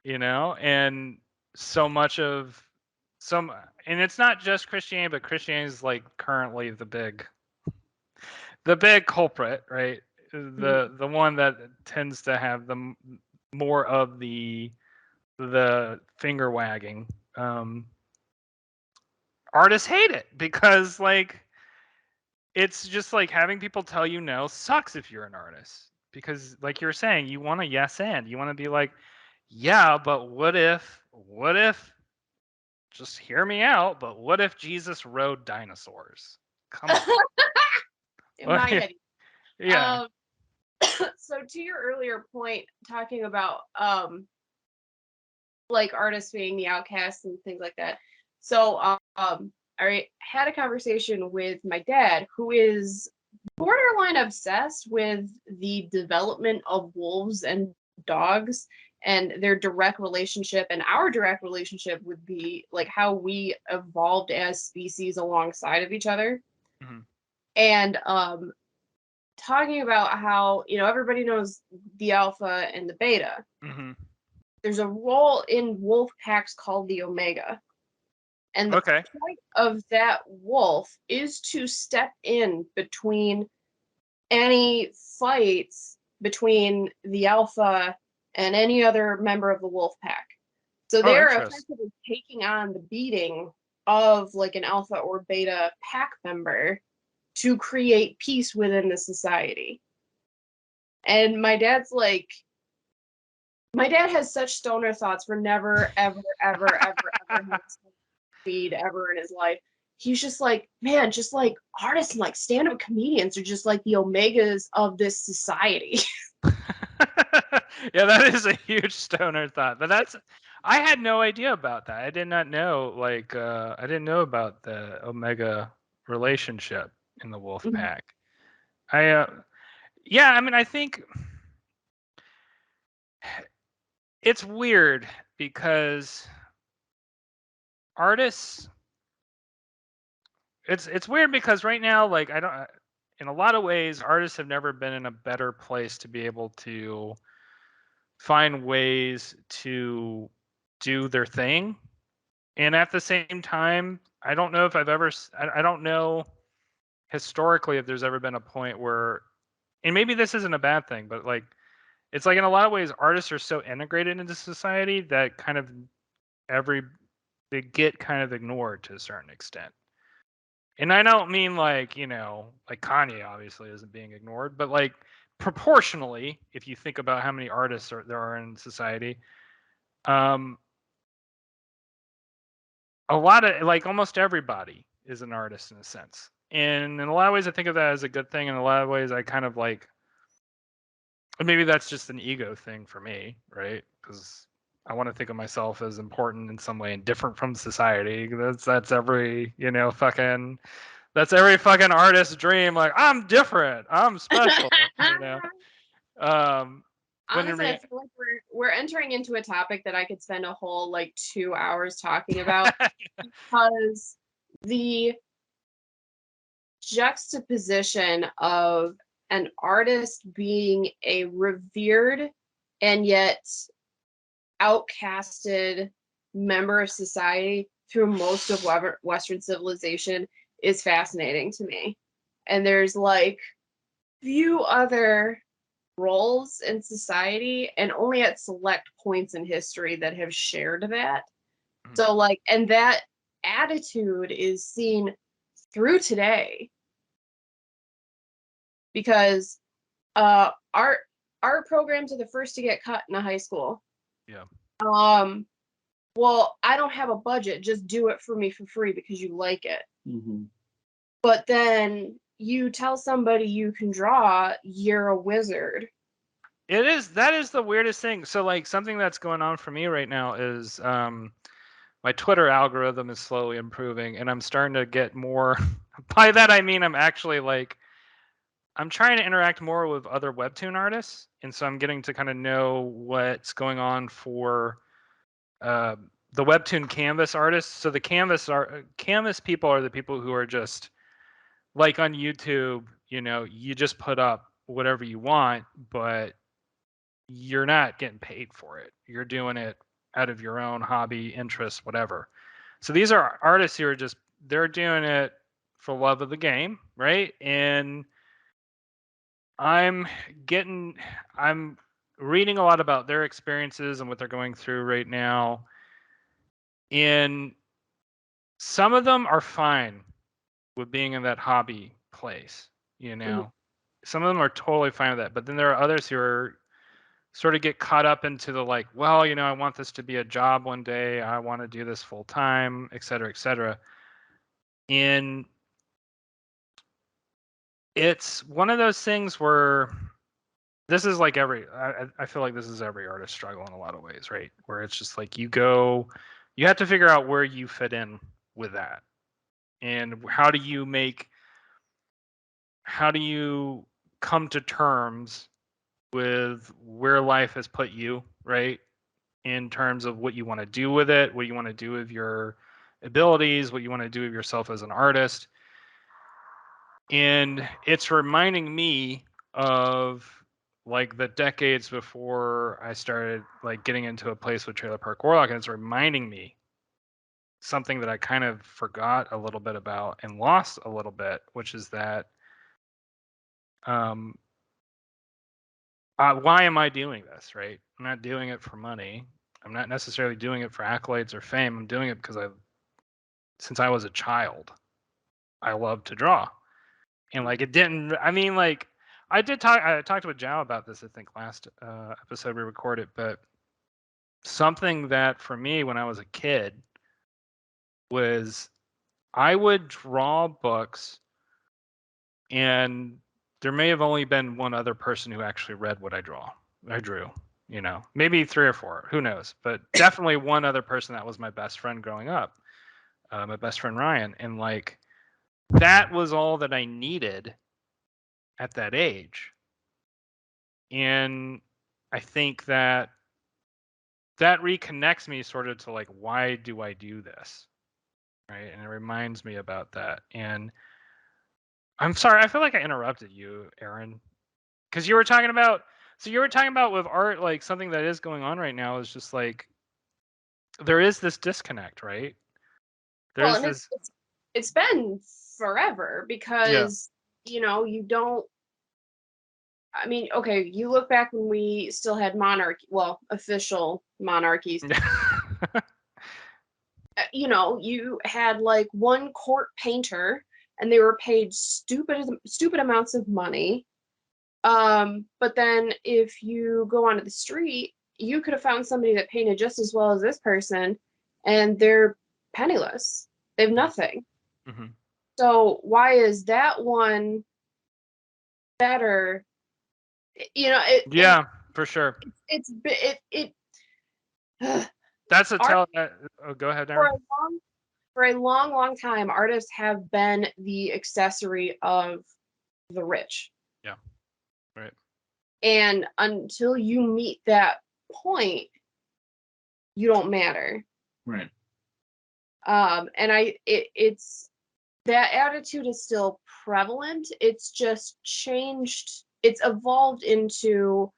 and so much of and it's not just Christianity, but Christianity is like currently the big culprit, right? The one that tends to have the more of the finger wagging. Artists hate it because like it's just like having people tell you no sucks if you're an artist, because like you're saying, you want a yes and you want to be like, yeah, but what if just hear me out, but what if Jesus rode dinosaurs? Come on. In my head. Yeah. So to your earlier point, talking about like artists being the outcasts and things like that. So I had a conversation with my dad, who is borderline obsessed with the development of wolves and dogs and their direct relationship, and our direct relationship would be like how we evolved as species alongside of each other. Mm-hmm. And talking about how, everybody knows the alpha and the beta. Mm-hmm. There's a role in wolf packs called the omega. And the point of that wolf is to step in between any fights between the alpha and any other member of the wolf pack. So they're effectively taking on the beating of like an alpha or beta pack member to create peace within the society. And my dad has such stoner thoughts for never, ever, ever, ever, ever speed ever in his life. He's just like, man, just like artists and like stand-up comedians are just like the omegas of this society. Yeah, that is a huge stoner thought. But I had no idea about that. I did not know, like, I didn't know about the omega relationship in the wolf pack. Yeah, I mean, I think it's weird because artists, it's weird because right now, like, I don't, in a lot of ways, artists have never been in a better place to be able to find ways to do their thing. And at the same time, I don't know if I don't know historically if there's ever been a point where, and maybe this isn't a bad thing, but like, it's like in a lot of ways, artists are so integrated into society that kind of every, they get kind of ignored to a certain extent. And I don't mean like, like Kanye obviously isn't being ignored, but like proportionally, if you think about how many artists there are in society, um, a lot of, like, almost everybody is an artist in a sense. And in a lot of ways, I think of that as a good thing. In a lot of ways, I kind of like, maybe that's just an ego thing for me, right? Because I want to think of myself as important in some way and different from society. That's every, that's every fucking artist's dream. Like, I'm different, I'm special, Um, when in Honestly, I feel like we're entering into a topic that I could spend a whole like 2 hours talking about because the juxtaposition of an artist being a revered and yet outcasted member of society through most of Western civilization is fascinating to me. And there's like few other roles in society and only at select points in history that have shared that. So like, and that attitude is seen through today because art programs are the first to get cut in a high school. Yeah. Well, I don't have a budget, just do it for me for free because you like it. Mm-hmm. But then you tell somebody you can draw, you're a wizard. That is the weirdest thing. So like something that's going on for me right now is my Twitter algorithm is slowly improving and I'm starting to get more by that I mean I'm actually like I'm trying to interact more with other webtoon artists, and so I'm getting to kind of know what's going on for the webtoon canvas artists. So the canvas people are the people who are just like on YouTube, you just put up whatever you want, but you're not getting paid for it. You're doing it out of your own hobby, interest, whatever. So these are artists who are just, they're doing it for love of the game, right? And I'm reading a lot about their experiences and what they're going through right now. And some of them are fine with being in that hobby place, Some of them are totally fine with that. But then there are others who are sort of get caught up into the like, well, I want this to be a job one day. I want to do this full time, et cetera, et cetera. And it's one of those things where this is like I feel like this is every artist struggle in a lot of ways, right? Where it's just like you have to figure out where you fit in with that. And how do you come to terms with where life has put you, right? In terms of what you want to do with it, what you want to do with your abilities, what you want to do with yourself as an artist. And it's reminding me of like the decades before I started like getting into a place with Trailer Park Warlock, and it's reminding me something that I kind of forgot a little bit about and lost a little bit, which is that why am I doing this, right? I'm not doing it for money. I'm not necessarily doing it for accolades or fame. I'm doing it because since I was a child, I love to draw. And like it didn't, I mean, like I talked with Jao about this, I think last episode we recorded, but something that for me when I was a kid was I would draw books and there may have only been one other person who actually read what I drew, maybe 3 or 4, who knows, but definitely one other person that was my best friend growing up, my best friend Ryan. And like, that was all that I needed at that age. And I think that reconnects me sort of to like, why do I do this? Right. And it reminds me about that. And I'm sorry, I feel like I interrupted you, Erin, because you were talking about, with art, like something that is going on right now is just like, there is this disconnect, right? Well, There's and this, it's been forever yeah. because you don't. I mean, okay, you look back when we still had monarchy, well, official monarchies. You had like one court painter, and they were paid stupid amounts of money. But then if you go onto the street, you could have found somebody that painted just as well as this person, and they're penniless. They have nothing. Mm-hmm. So why is that one better? Yeah, for sure. It's That's a art tell. Go ahead, for Erin. a long time. Artists have been the accessory of the rich. Yeah, right. And until you meet that point, you don't matter. Right. And it's that attitude is still prevalent. It's just changed. It's evolved into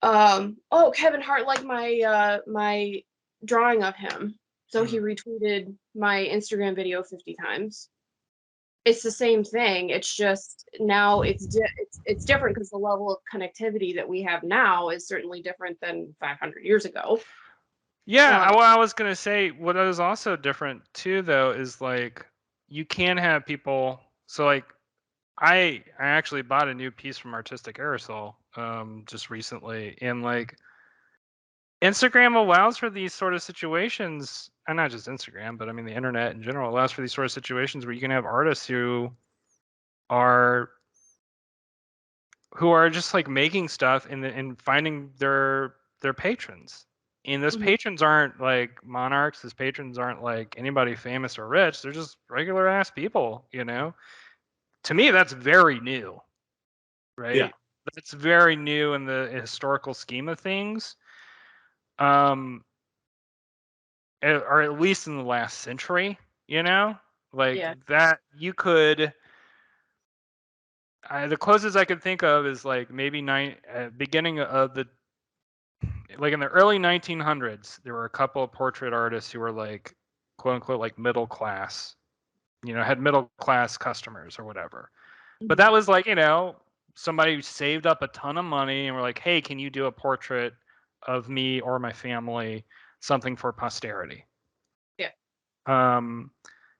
Kevin Hart liked my drawing of him, so he retweeted my Instagram video 50 times. It's the same thing. It's just now it's different because the level of connectivity that we have now is certainly different than 500 years ago. Yeah, what I was gonna say, what is also different too, though, is like you can have people. So like, I actually bought a new piece from Artistic Aerosol just recently, and like Instagram allows for these sort of situations, and not just Instagram, but I mean the internet in general allows for these sort of situations where you can have artists who are just like making stuff and finding their patrons. And those patrons aren't like monarchs. Those patrons aren't like anybody famous or rich. They're just regular ass people, To me, that's very new, right? Yeah. That's very new in the historical scheme of things. Or at least in the last century, like Yeah. that you could. The closest I could think of is like maybe beginning of the, like in the early 1900s, there were a couple of portrait artists who were like, quote unquote, like middle class, had middle class customers or whatever. But that was like, somebody who saved up a ton of money and were like, hey, can you do a portrait of me or my family, something for posterity? Yeah.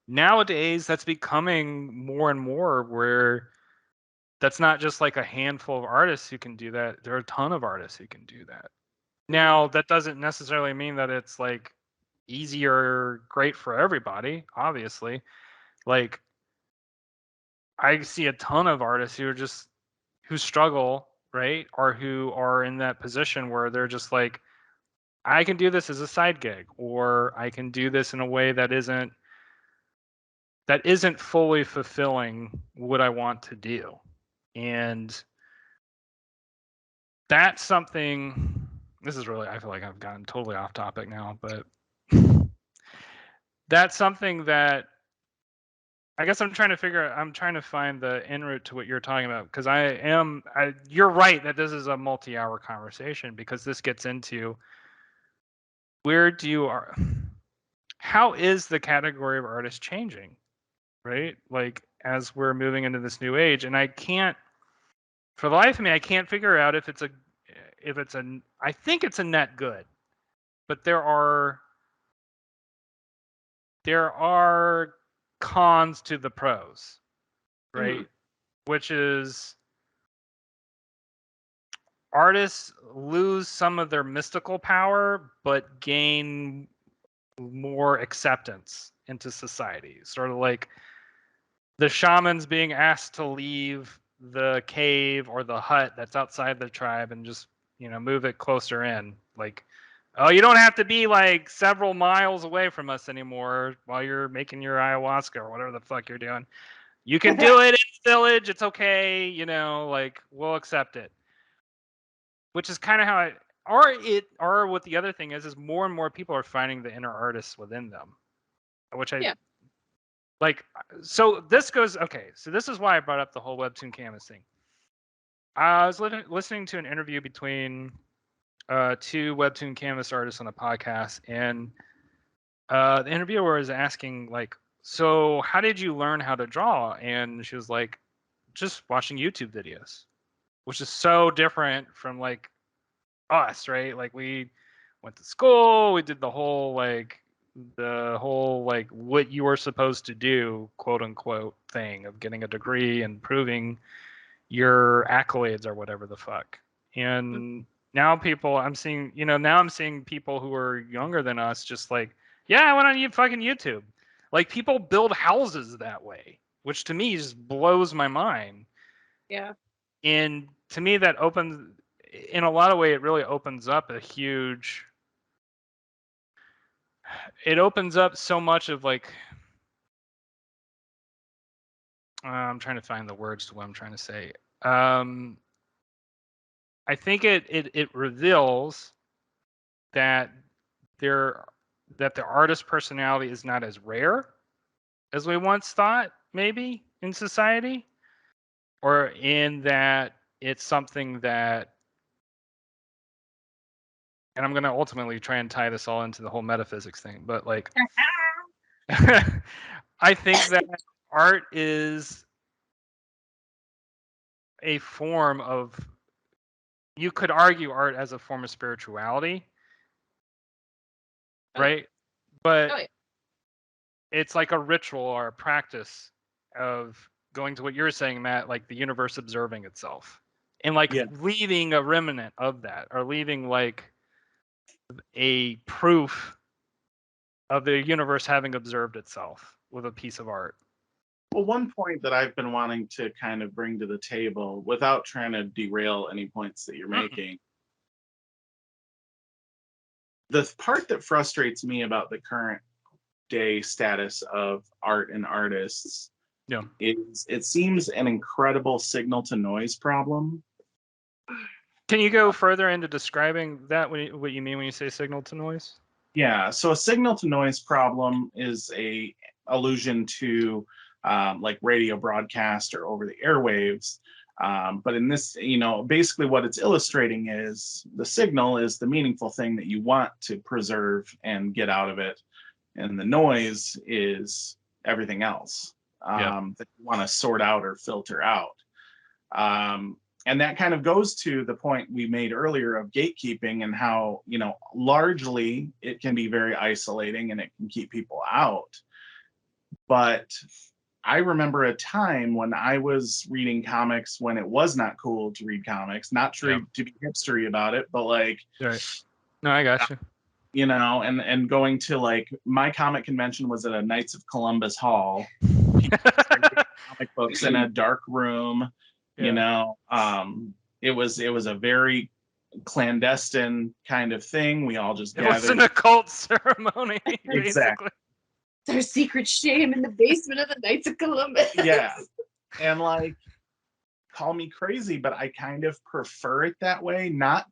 Nowadays, that's becoming more and more where that's not just like a handful of artists who can do that. There are a ton of artists who can do that. Now, that doesn't necessarily mean that it's like easy or great for everybody, obviously. Like, I see a ton of artists who struggle, right? Or who are in that position where they're just like, I can do this as a side gig, or I can do this in a way that isn't fully fulfilling what I want to do. And that's something, this is really, I feel like I've gotten totally off topic now, but that's something that I guess I'm trying to find the en route to what you're talking about, because you're right that this is a multi-hour conversation, because this gets into how is the category of artist changing, right? Like, as we're moving into this new age, and for the life of me, I can't figure out if I think it's a net good, but there are cons to the pros, right? Which is artists lose some of their mystical power, but gain more acceptance into society. Sort of like the shamans being asked to leave the cave or the hut that's outside the tribe and just, move it closer in. Like, oh, you don't have to be like several miles away from us anymore while you're making your ayahuasca or whatever the fuck you're doing. You can do it in the village. It's okay. Like, we'll accept it. which is kind of how or what the other thing is more and more people are finding the inner artists within them, which I Yeah. like. So this goes, okay, so this is why I brought up the whole webtoon canvas thing. I was listening to an interview between two webtoon canvas artists on a podcast, and the interviewer was asking, like, so how did you learn how to draw? And she was like, just watching YouTube videos, which is so different from like us, right? Like, we went to school, we did the whole what you were supposed to do, quote unquote, thing of getting a degree and proving your accolades or whatever the fuck. And now I'm seeing people who are younger than us just like, yeah, I went on fucking YouTube. Like, people build houses that way, which to me just blows my mind. Yeah. And to me, that opens, in a lot of way, it really opens up it opens up so much of like, I'm trying to find the words to what I'm trying to say. I think it reveals that the artist personality is not as rare as we once thought, maybe in society, or in that it's something that, and I'm going to ultimately try and tie this all into the whole metaphysics thing, but like, I think that art is a form of, you could argue art as a form of spirituality, right? But Oh, yeah. it's like a ritual or a practice of going to what you're saying, Matt, like the universe observing itself, and like Yeah. leaving a remnant of that, or leaving like a proof of the universe having observed itself with a piece of art. Well, one point that I've been wanting to kind of bring to the table without trying to derail any points that you're making. The part that frustrates me about the current day status of art and artists Yeah. is it seems an incredible signal to noise problem. Can you go further into describing that, what you mean when you say signal to noise? Yeah, so a signal to noise problem is a allusion to like radio broadcast or over the airwaves. But in this, basically what it's illustrating is the signal is the meaningful thing that you want to preserve and get out of it. And the noise is everything else that you want to sort out or filter out. And that kind of goes to the point we made earlier of gatekeeping and how, largely it can be very isolating and it can keep people out. But I remember a time when I was reading comics when it was not cool to read comics, not to be hipstery about it, but like, right. No, I got you. And going to like my comic convention was at a Knights of Columbus hall. Comic books in a dark room. It was a very clandestine kind of thing. We all just gathered. It was an occult ceremony, basically. Exactly. There's secret shame in the basement of the Knights of Columbus. Yeah. And like, call me crazy, but I kind of prefer it that way, not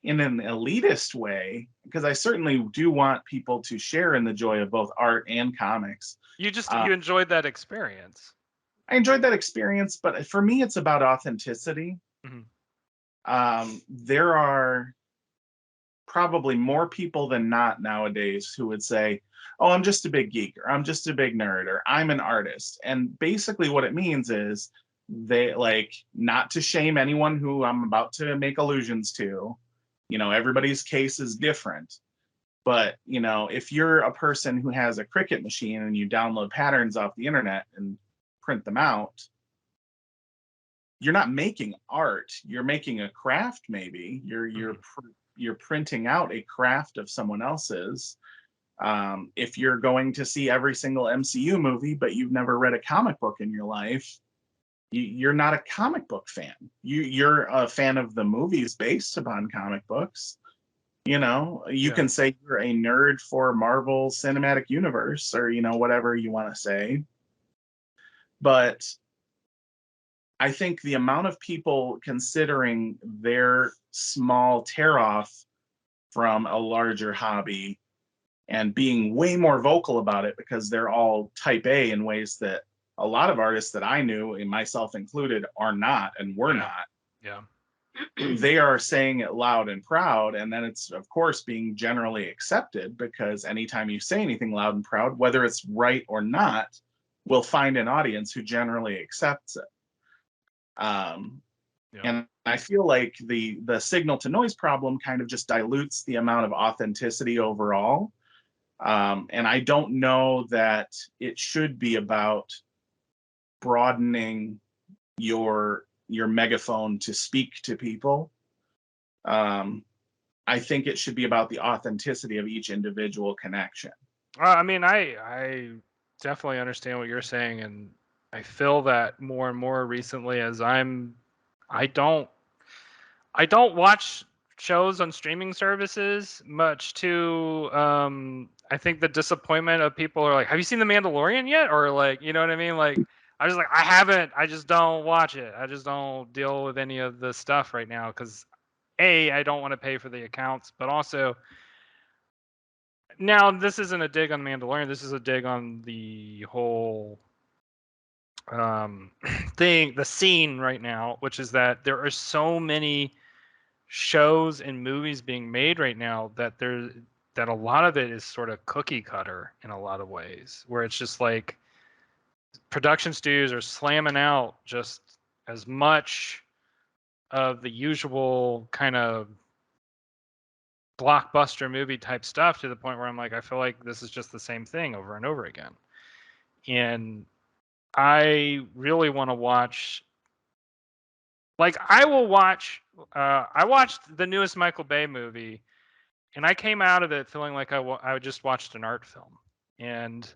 in an elitist way, because I certainly do want people to share in the joy of both art and comics. You enjoyed that experience. I enjoyed that experience, but for me, it's about authenticity. Mm-hmm. There are probably more people than not nowadays who would say, oh, I'm just a big geek, or I'm just a big nerd, or I'm an artist. And basically what it means is they like, not to shame anyone who I'm about to make allusions to. Everybody's case is different. But, if you're a person who has a Cricut machine and you download patterns off the internet and print them out, you're not making art. You're making a craft. Maybe you're printing out a craft of someone else's. If you're going to see every single MCU movie, but you've never read a comic book in your life, you're not a comic book fan. You're a fan of the movies based upon comic books. You can say you're a nerd for Marvel Cinematic Universe, or whatever you want to say. But I think the amount of people considering their small tear off from a larger hobby and being way more vocal about it because they're all type A in ways that a lot of artists that I knew, and myself included, are not and were not. Yeah. They are saying it loud and proud, and then it's of course being generally accepted, because anytime you say anything loud and proud, whether it's right or not, will find an audience who generally accepts it. And I feel like the signal to noise problem kind of just dilutes the amount of authenticity overall. And I don't know that it should be about broadening your megaphone to speak to people. I think it should be about the authenticity of each individual connection. I mean, I definitely understand what you're saying, and I feel that more and more recently as I don't watch shows on streaming services much to I think the disappointment of people are like, have you seen The Mandalorian yet? Or like, you know what I mean? Like, I was like, I haven't. I just don't watch it. I just don't deal with any of the stuff right now because I don't want to pay for the accounts, but also now this isn't a dig on Mandalorian. This is a dig on the whole thing, the scene right now, which is that there are so many shows and movies being made right now that a lot of it is sort of cookie cutter in a lot of ways, where it's just like production studios are slamming out just as much of the usual kind of blockbuster movie type stuff to the point where I'm like, I feel like this is just the same thing over and over again. And I really want to watch, like, I watched the newest Michael Bay movie, and I came out of it feeling like I just watched an art film. And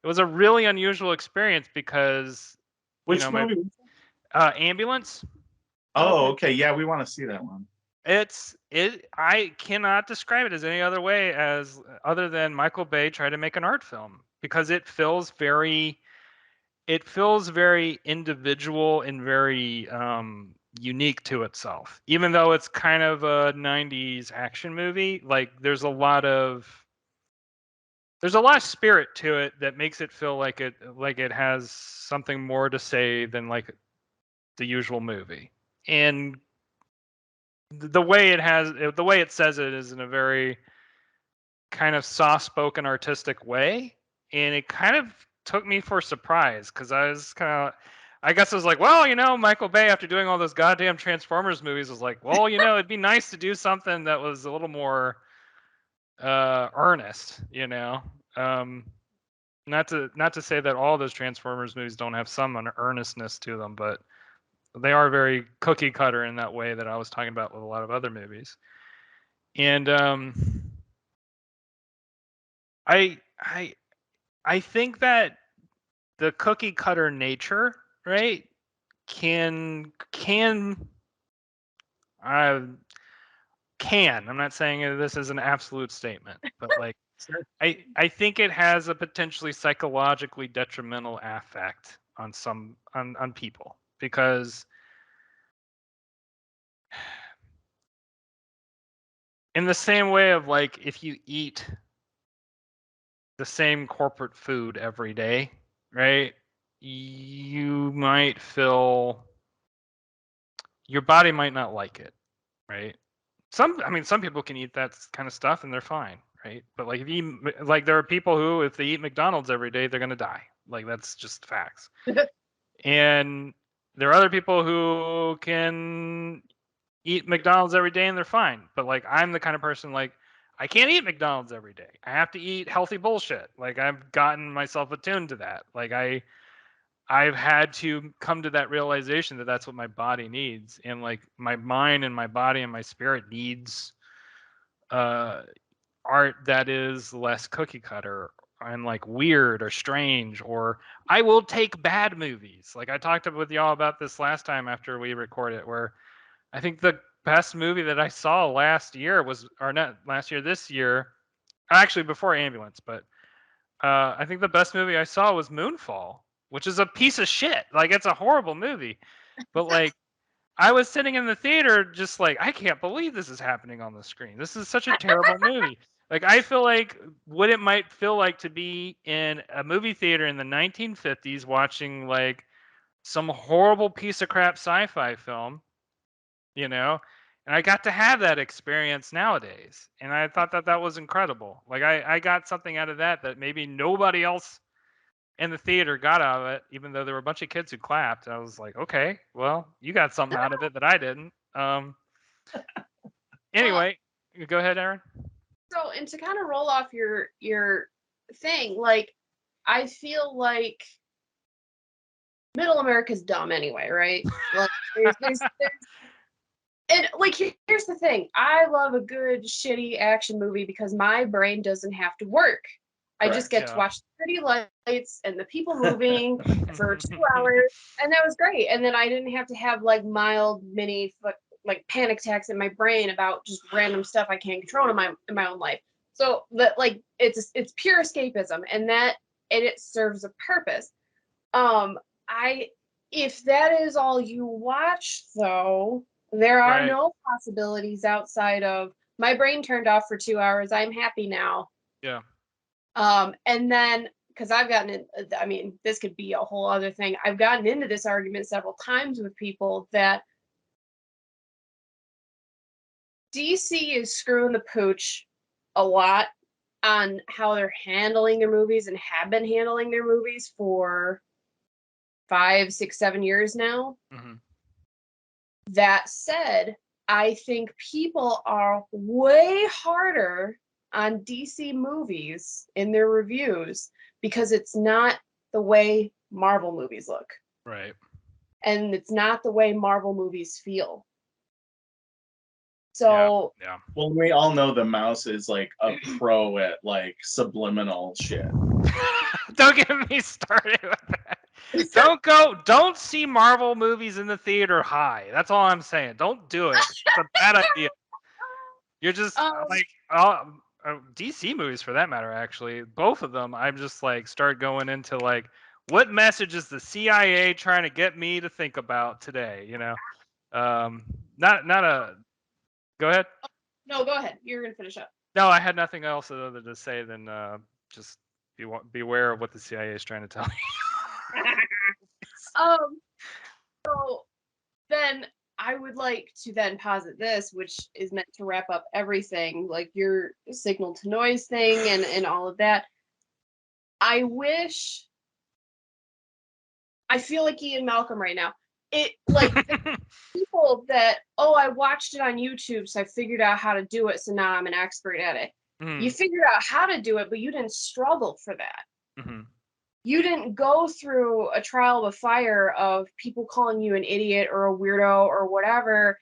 it was a really unusual experience because, Which movie? Ambulance. Oh, okay. Yeah, we want to see that one. I cannot describe it as any other way other than Michael Bay tried to make an art film, because it feels very individual and very unique to itself. Even though it's kind of a 90s action movie, like there's a lot of spirit to it that makes it feel like it has something more to say than like the usual movie. And the way it says it is in a very kind of soft-spoken artistic way, and it kind of took me for a surprise because I guess I was like, well, Michael Bay, after doing all those goddamn Transformers movies, was like, well, it'd be nice to do something that was a little more earnest, not to say that all those Transformers movies don't have some earnestness to them, but they are very cookie cutter in that way that I was talking about with a lot of other movies. And I think that the cookie cutter nature, right, I'm not saying this is an absolute statement, but like I think it has a potentially psychologically detrimental effect on on people, because in the same way of like, if you eat the same corporate food every day, right, you might feel your body might not like it, right? Some people can eat that kind of stuff and they're fine, right? But like, there are people who, if they eat McDonald's every day, they're gonna die. Like, that's just facts. And there are other people who can eat McDonald's every day and they're fine. But like, I'm the kind of person, like, I can't eat McDonald's every day. I have to eat healthy bullshit. Like, I've gotten myself attuned to that. Like, I've had to come to that realization that that's what my body needs, and like my mind and my body and my spirit needs art that is less cookie cutter and like weird or strange. Or I will take bad movies. Like, I talked with y'all about this last time after we recorded, where I think the best movie that I saw last year this year, actually before Ambulance, but I think the best movie I saw was Moonfall, which is a piece of shit. Like, it's a horrible movie. But like, I was sitting in the theater just like, I can't believe this is happening on the screen. This is such a terrible movie. Like, I feel like what it might feel like to be in a movie theater in the 1950s watching like some horrible piece of crap sci-fi film, you know? And I got to have that experience nowadays. And I thought that that was incredible. Like, I got something out of that that maybe nobody else in the theater got out of it, even though there were a bunch of kids who clapped. I was like, okay, well, you got something out of it that I didn't. Well, Anyway, go ahead, Aaron. so and to kind of roll off your thing, like I feel like middle America's dumb anyway, right? Like there's and like here's the thing. I love a good shitty action movie because my brain doesn't have to work. I just Correct. get to Yeah. watch the pretty lights and the people moving for 2 hours, and that was great. And then I didn't have to have like mild mini like panic attacks in my brain about just random stuff I can't control in my own life. So that like it's pure escapism, and it serves a purpose. I if that is all you watch though, there are Right. no possibilities outside of my brain turned off for 2 hours. I'm happy now. Yeah. And then because I've gotten in, I mean, this could be a whole other thing. I've gotten into this argument several times with people that DC is screwing the pooch a lot on how they're handling their movies and have been handling their movies for 5, 6, 7 years now. Hmm. That said, I think people are way harder on DC movies in their reviews because it's not the way Marvel movies look. Right. And it's not the way Marvel movies feel. Yeah. So, Yeah. Well, we all know the mouse is like a pro at like subliminal shit. Don't get me started with that. Don't see Marvel movies in the theater high. That's all I'm saying. Don't do it. It's a bad idea. You're just like DC movies for that matter, actually. Both of them, I'm just like start going into like, what message is the CIA trying to get me to think about today? You know, not a. Go ahead. no, go ahead. You're going to finish up. No, I had nothing else other to say than just beware of what the CIA is trying to tell you. So then I would like to then posit this, which is meant to wrap up everything, like your signal to noise thing and all of that. I feel like Ian Malcolm right now. It like the people that, oh, I watched it on YouTube, so I figured out how to do it, so now I'm an expert at it. You figured out how to do it, but you didn't struggle for that. Mm-hmm. You didn't go through a trial of fire of people calling you an idiot or a weirdo or whatever.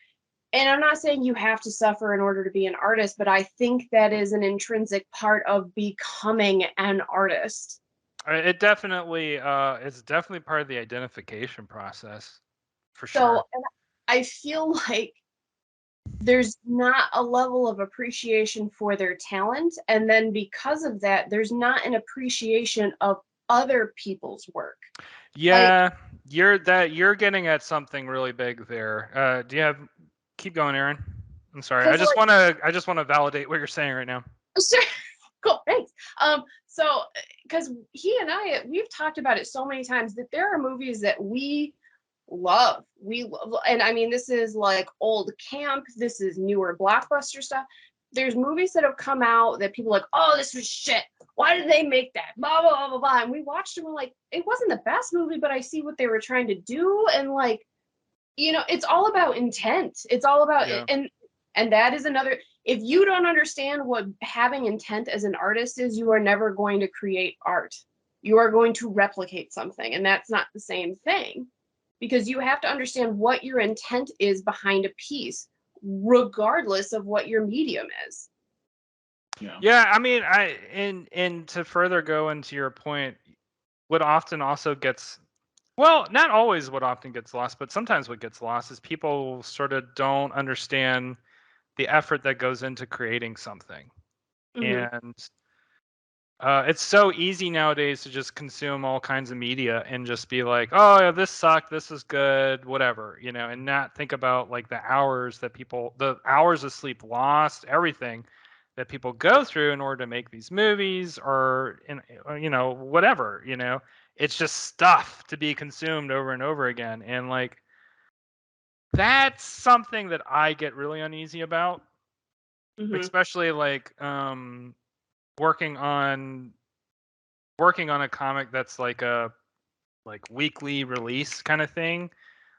And I'm not saying you have to suffer in order to be an artist, but I think that is an intrinsic part of becoming an artist. It definitely it's definitely part of the identification process, for So sure. and I feel like there's not a level of appreciation for their talent, and then because of that, there's not an appreciation of other people's work. Yeah, you're getting at something really big there. Do you have? Keep going, Aaron. I'm sorry. I Because just like, want to validate what you're saying right now. sure, cool, thanks. So because he and we've talked about it so many times that there are movies that we love, and I mean, this is like old camp, this is newer blockbuster stuff. There's movies that have come out that people are like, oh, this was shit, why did they make that, blah blah blah blah blah, and we watched it and we're like, it wasn't the best movie, but I see what they were trying to do. And like, it's all about intent. It's all about Yeah. and that is another, if you don't understand what having intent as an artist is, you are never going to create art. You are going to replicate something, and that's not the same thing, because you have to understand what your intent is behind a piece, regardless of what your medium is. Yeah, I mean, and to further go into your point, what often also gets, well, not always what often gets lost, but sometimes what gets lost is people sort of don't understand the effort that goes into creating something. Mm-hmm. And It's so easy nowadays to just consume all kinds of media and just be like, oh, yeah, this sucked, this is good, whatever, you know, and not think about like the hours of sleep lost, everything that people go through in order to make these movies or, you know, whatever, you know, it's just stuff to be consumed over and over again. And like, that's something that I get really uneasy about, especially like working on a comic that's like a weekly release kind of thing.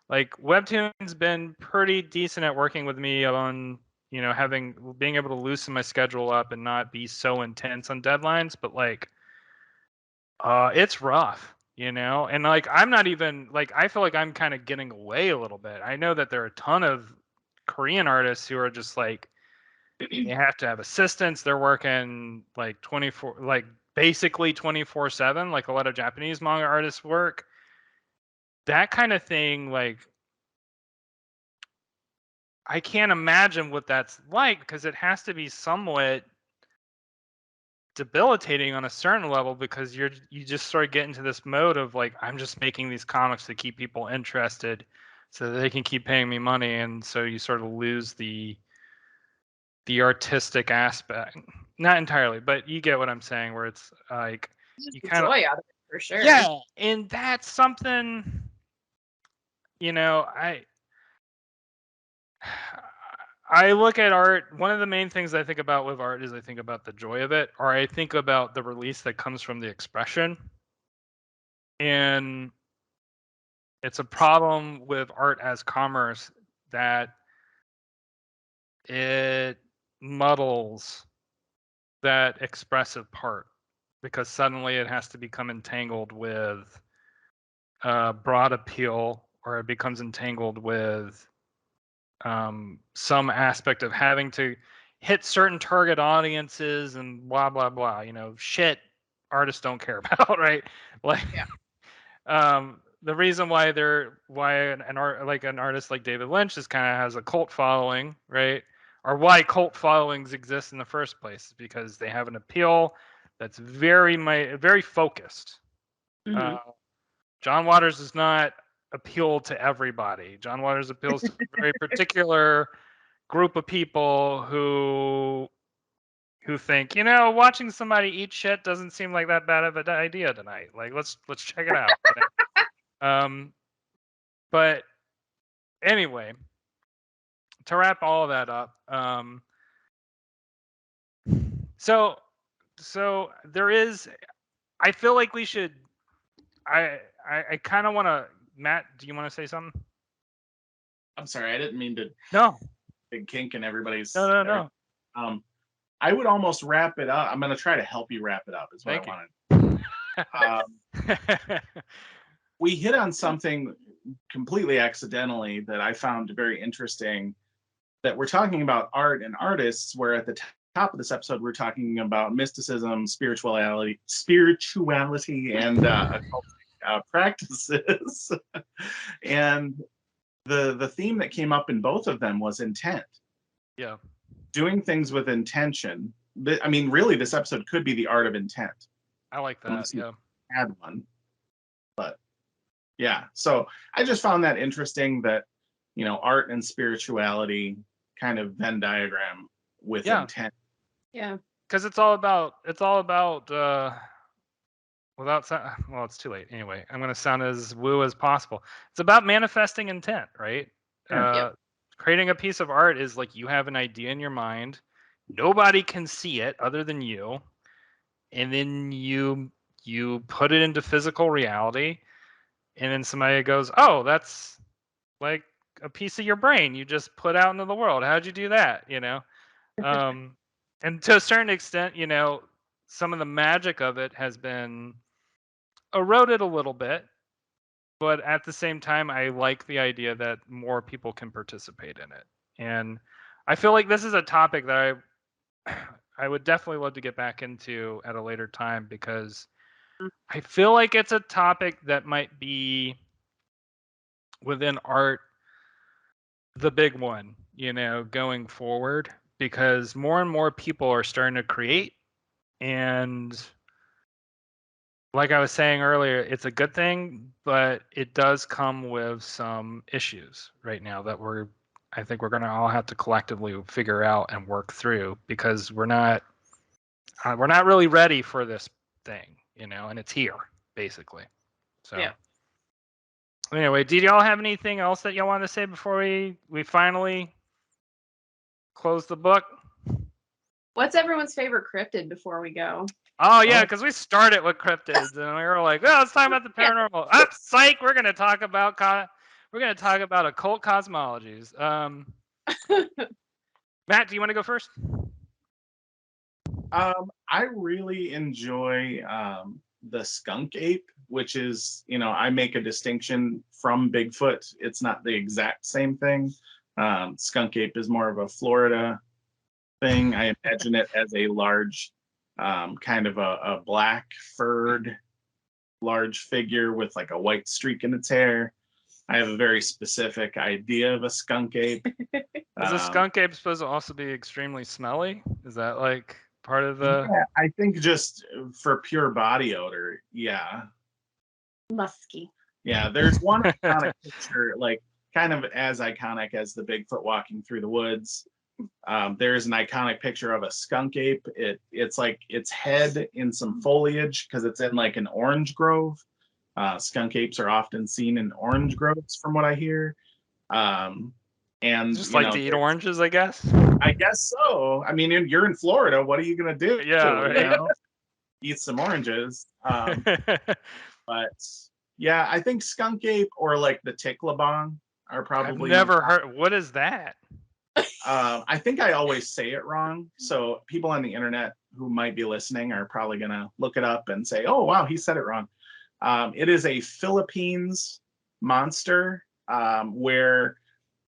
Like Webtoon's been pretty decent at working with me on, you know, being able to loosen my schedule up and not be so intense on deadlines, but like it's rough, you know? And like I'm not even like I feel like I'm kind of getting away a little bit. I know that there are a ton of Korean artists who are just like they have to have assistants. They're working like 24 like basically 24/7 like a lot of Japanese manga artists work. That kind of thing, like I can't imagine what that's like because it has to be somewhat debilitating on a certain level because you just sort of get into this mode of like I'm just making these comics to keep people interested so that they can keep paying me money, and so you sort of lose the artistic aspect. Not entirely, but you get what I'm saying, where it's like Just you the kind of joy out of it for sure. yeah, and that's something, you know, I look at art. One of the main things I think about with art is I think about the joy of it, or I think about the release that comes from the expression. And it's a problem with art as commerce that it muddles that expressive part because suddenly it has to become entangled with broad appeal, or it becomes entangled with some aspect of having to hit certain target audiences and blah blah blah. You know, shit artists don't care about, right? Like, the reason why an art like an artist like David Lynch is kind of has a cult following, right? Or why cult followings exist in the first place is because they have an appeal that's very focused. Mm-hmm. John Waters does not appeal to everybody. John Waters appeals to a very particular group of people who think, you know, watching somebody eat shit doesn't seem like that bad of an idea tonight. Like let's check it out. You know? But anyway, to wrap all of that up, so there is. I feel like we should. I kind of want to. Matt, do you want to say something? I'm sorry, I didn't mean to No. big kink in everybody's. No. I would almost wrap it up. I'm going to try to help you wrap it up. Is what Thank I wanted. We hit on something completely accidentally that I found very interesting. That we're talking about art and artists, where at the top of this episode we're talking about mysticism, spirituality, and occult practices. And the theme that came up in both of them was intent. Yeah. Doing things with intention. I mean, really, this episode could be the art of intent. I like that. Yeah. Had one, but yeah. So I just found that interesting that, you know, art and spirituality kind of Venn diagram with intent. Yeah. Because it's all about well, it's too late anyway. I'm going to sound as woo as possible. It's about manifesting intent, right? Yeah. Creating a piece of art is like you have an idea in your mind. Nobody can see it other than you. And then you put it into physical reality. And then somebody goes, oh, that's like a piece of your brain you just put out into the world. How'd you do that? You know? And to a certain extent, you know, some of the magic of it has been eroded a little bit, but at the same time, I like the idea that more people can participate in it. And I feel like this is a topic that I would definitely love to get back into at a later time, because I feel like it's a topic that might be within art the big one, you know, going forward, because more and more people are starting to create, and like I was saying earlier, it's a good thing, but it does come with some issues right now that I think we're going to all have to collectively figure out and work through, because we're not really ready for this thing, and it's here basically. So Yeah. anyway, did y'all have anything else that y'all want to say before we finally close the book? What's everyone's favorite cryptid before we go? Oh yeah, because we started with cryptids and we were like, "Well, let's talk about the paranormal." Psych! We're gonna talk about occult cosmologies. Matt, do you want to go first? I really enjoy the skunk ape, which is, I make a distinction from Bigfoot. It's not the exact same thing. Skunk ape is more of a Florida thing. I imagine it as a large, kind of a black furred large figure with like a white streak in its hair. I have a very specific idea of a skunk ape. Is a skunk ape supposed to also be extremely smelly? Is that like part of the? Yeah, I think just for pure body odor. Yeah. Musky. Yeah, there's one iconic picture, like kind of as iconic as the Bigfoot walking through the woods. There's an iconic picture of a skunk ape. It's like its head in some foliage because it's in like an orange grove. Skunk apes are often seen in orange groves, from what I hear. And just like to eat oranges, I guess. I guess so. I mean, you're in Florida. What are you gonna do? Yeah, right. Eat some oranges. But yeah, I think skunk ape or like the ticklabong are probably. I've never heard. What is that? I think I always say it wrong. So people on the internet who might be listening are probably gonna look it up and say, "Oh wow, he said it wrong." It is a Philippines monster where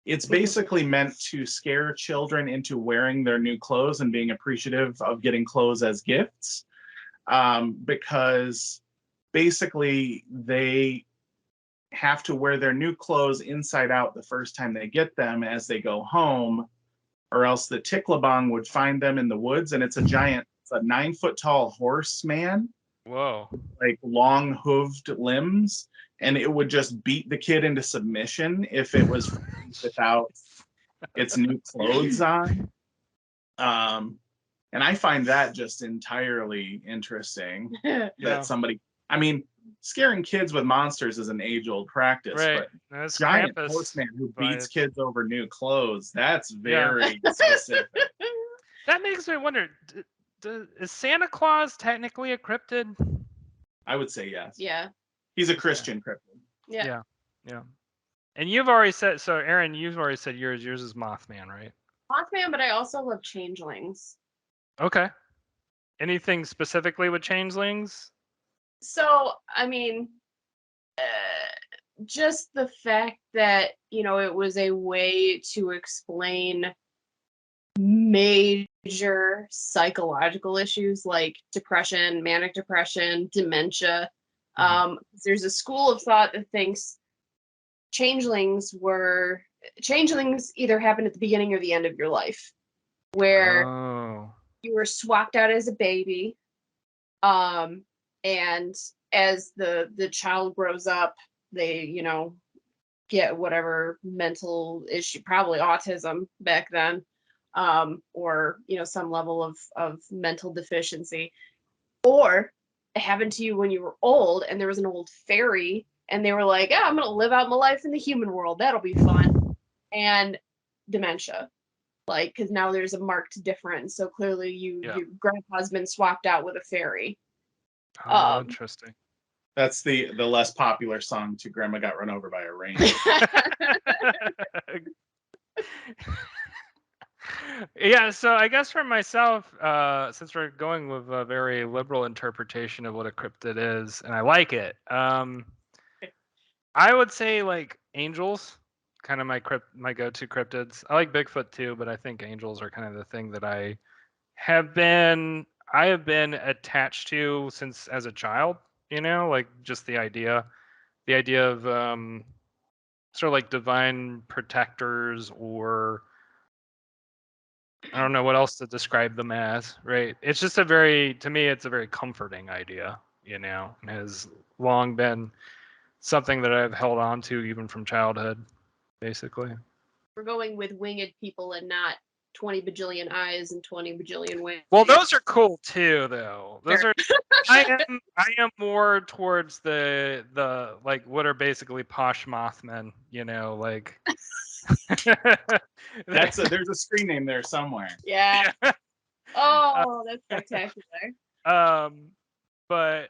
it's basically meant to scare children into wearing their new clothes and being appreciative of getting clothes as gifts, because basically they have to wear their new clothes inside out the first time they get them as they go home, or else the ticklabong would find them in the woods. And it's a 9-foot tall horseman. Whoa. Like long hooved limbs, and it would just beat the kid into submission if it was without its new clothes on. And I find that just entirely interesting. That somebody, I mean, scaring kids with monsters is an age-old practice, right. but That's giant Krampus horseman who beats kids over new clothes, that's very Yeah. specific. That makes me wonder, is Santa Claus technically a cryptid? I would say yes. Yeah. He's a Christian cryptid. Yeah. Yeah. And you've already said, so Erin, you've already said yours is Mothman, right? Mothman, but I also love changelings. Okay. Anything specifically with changelings? So, I mean, just the fact that, it was a way to explain major psychological issues like depression, manic depression, dementia. There's a school of thought that thinks changelings either happened at the beginning or the end of your life, where you were swapped out as a baby, and as the child grows up, they get whatever mental issue, probably autism back then, or some level of mental deficiency, or it happened to you when you were old and there was an old fairy and they were like, "Yeah, I'm gonna live out my life in the human world, that'll be fun," and dementia, like, because now there's a marked difference, so clearly your grandpa's been swapped out with a fairy. Interesting. That's the less popular song to Grandma Got Run Over by a Ranger. Yeah, so I guess for myself, since we're going with a very liberal interpretation of what a cryptid is, and I like it, I would say like angels, kind of my go-to cryptids. I like Bigfoot too, but I think angels are kind of the thing that I have been attached to since as a child. Like just the idea of sort of like divine protectors, or I don't know what else to describe them as, right? It's just to me, it's a very comforting idea. you know, and has long been something that I've held on to even from childhood, basically. We're going with winged people and not 20 bajillion eyes and 20 bajillion wings. Well, those are cool too, though. Those Sure. are. I am more towards the like what are basically posh Mothmen, you know, like. There's a screen name there somewhere. Yeah. Yeah. Oh, that's spectacular. But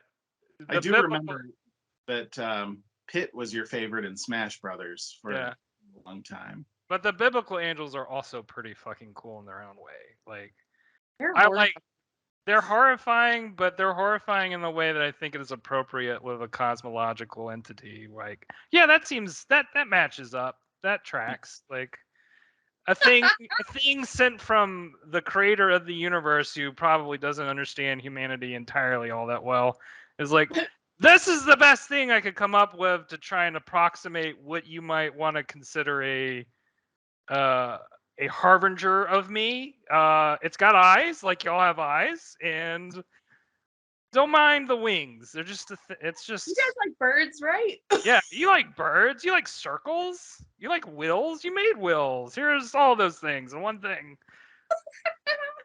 I do remember that Pitt was your favorite in Smash Brothers for a long time. But the biblical angels are also pretty fucking cool in their own way. Like, They're they're horrifying, but they're horrifying in the way that I think it is appropriate with a cosmological entity. Like, yeah, that seems that matches up. That tracks. Like a thing sent from the creator of the universe who probably doesn't understand humanity entirely all that well is like, this is the best thing I could come up with to try and approximate what you might want to consider a harbinger of me. It's got eyes, like y'all have eyes, and don't mind the wings. They're just it's just. You guys like birds, right? Yeah, you like birds. You like circles. You like wills. You made wills. Here's all those things in one thing.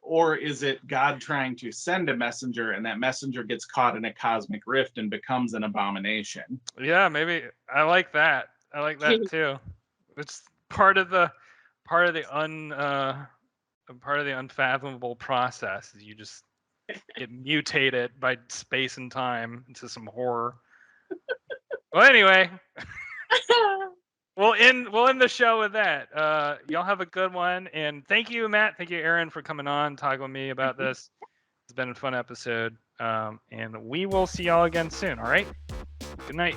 Or is it God trying to send a messenger, and that messenger gets caught in a cosmic rift and becomes an abomination? Yeah, maybe I like that. I like that too. It's part of the unfathomable process. You just get mutated by space and time into some horror. Well, anyway, we'll end the show with that. Y'all have a good one, and thank you, Matt. Thank you, Erin, for coming on, talking with me about this. It's been a fun episode, and we will see y'all again soon. All right. Good night.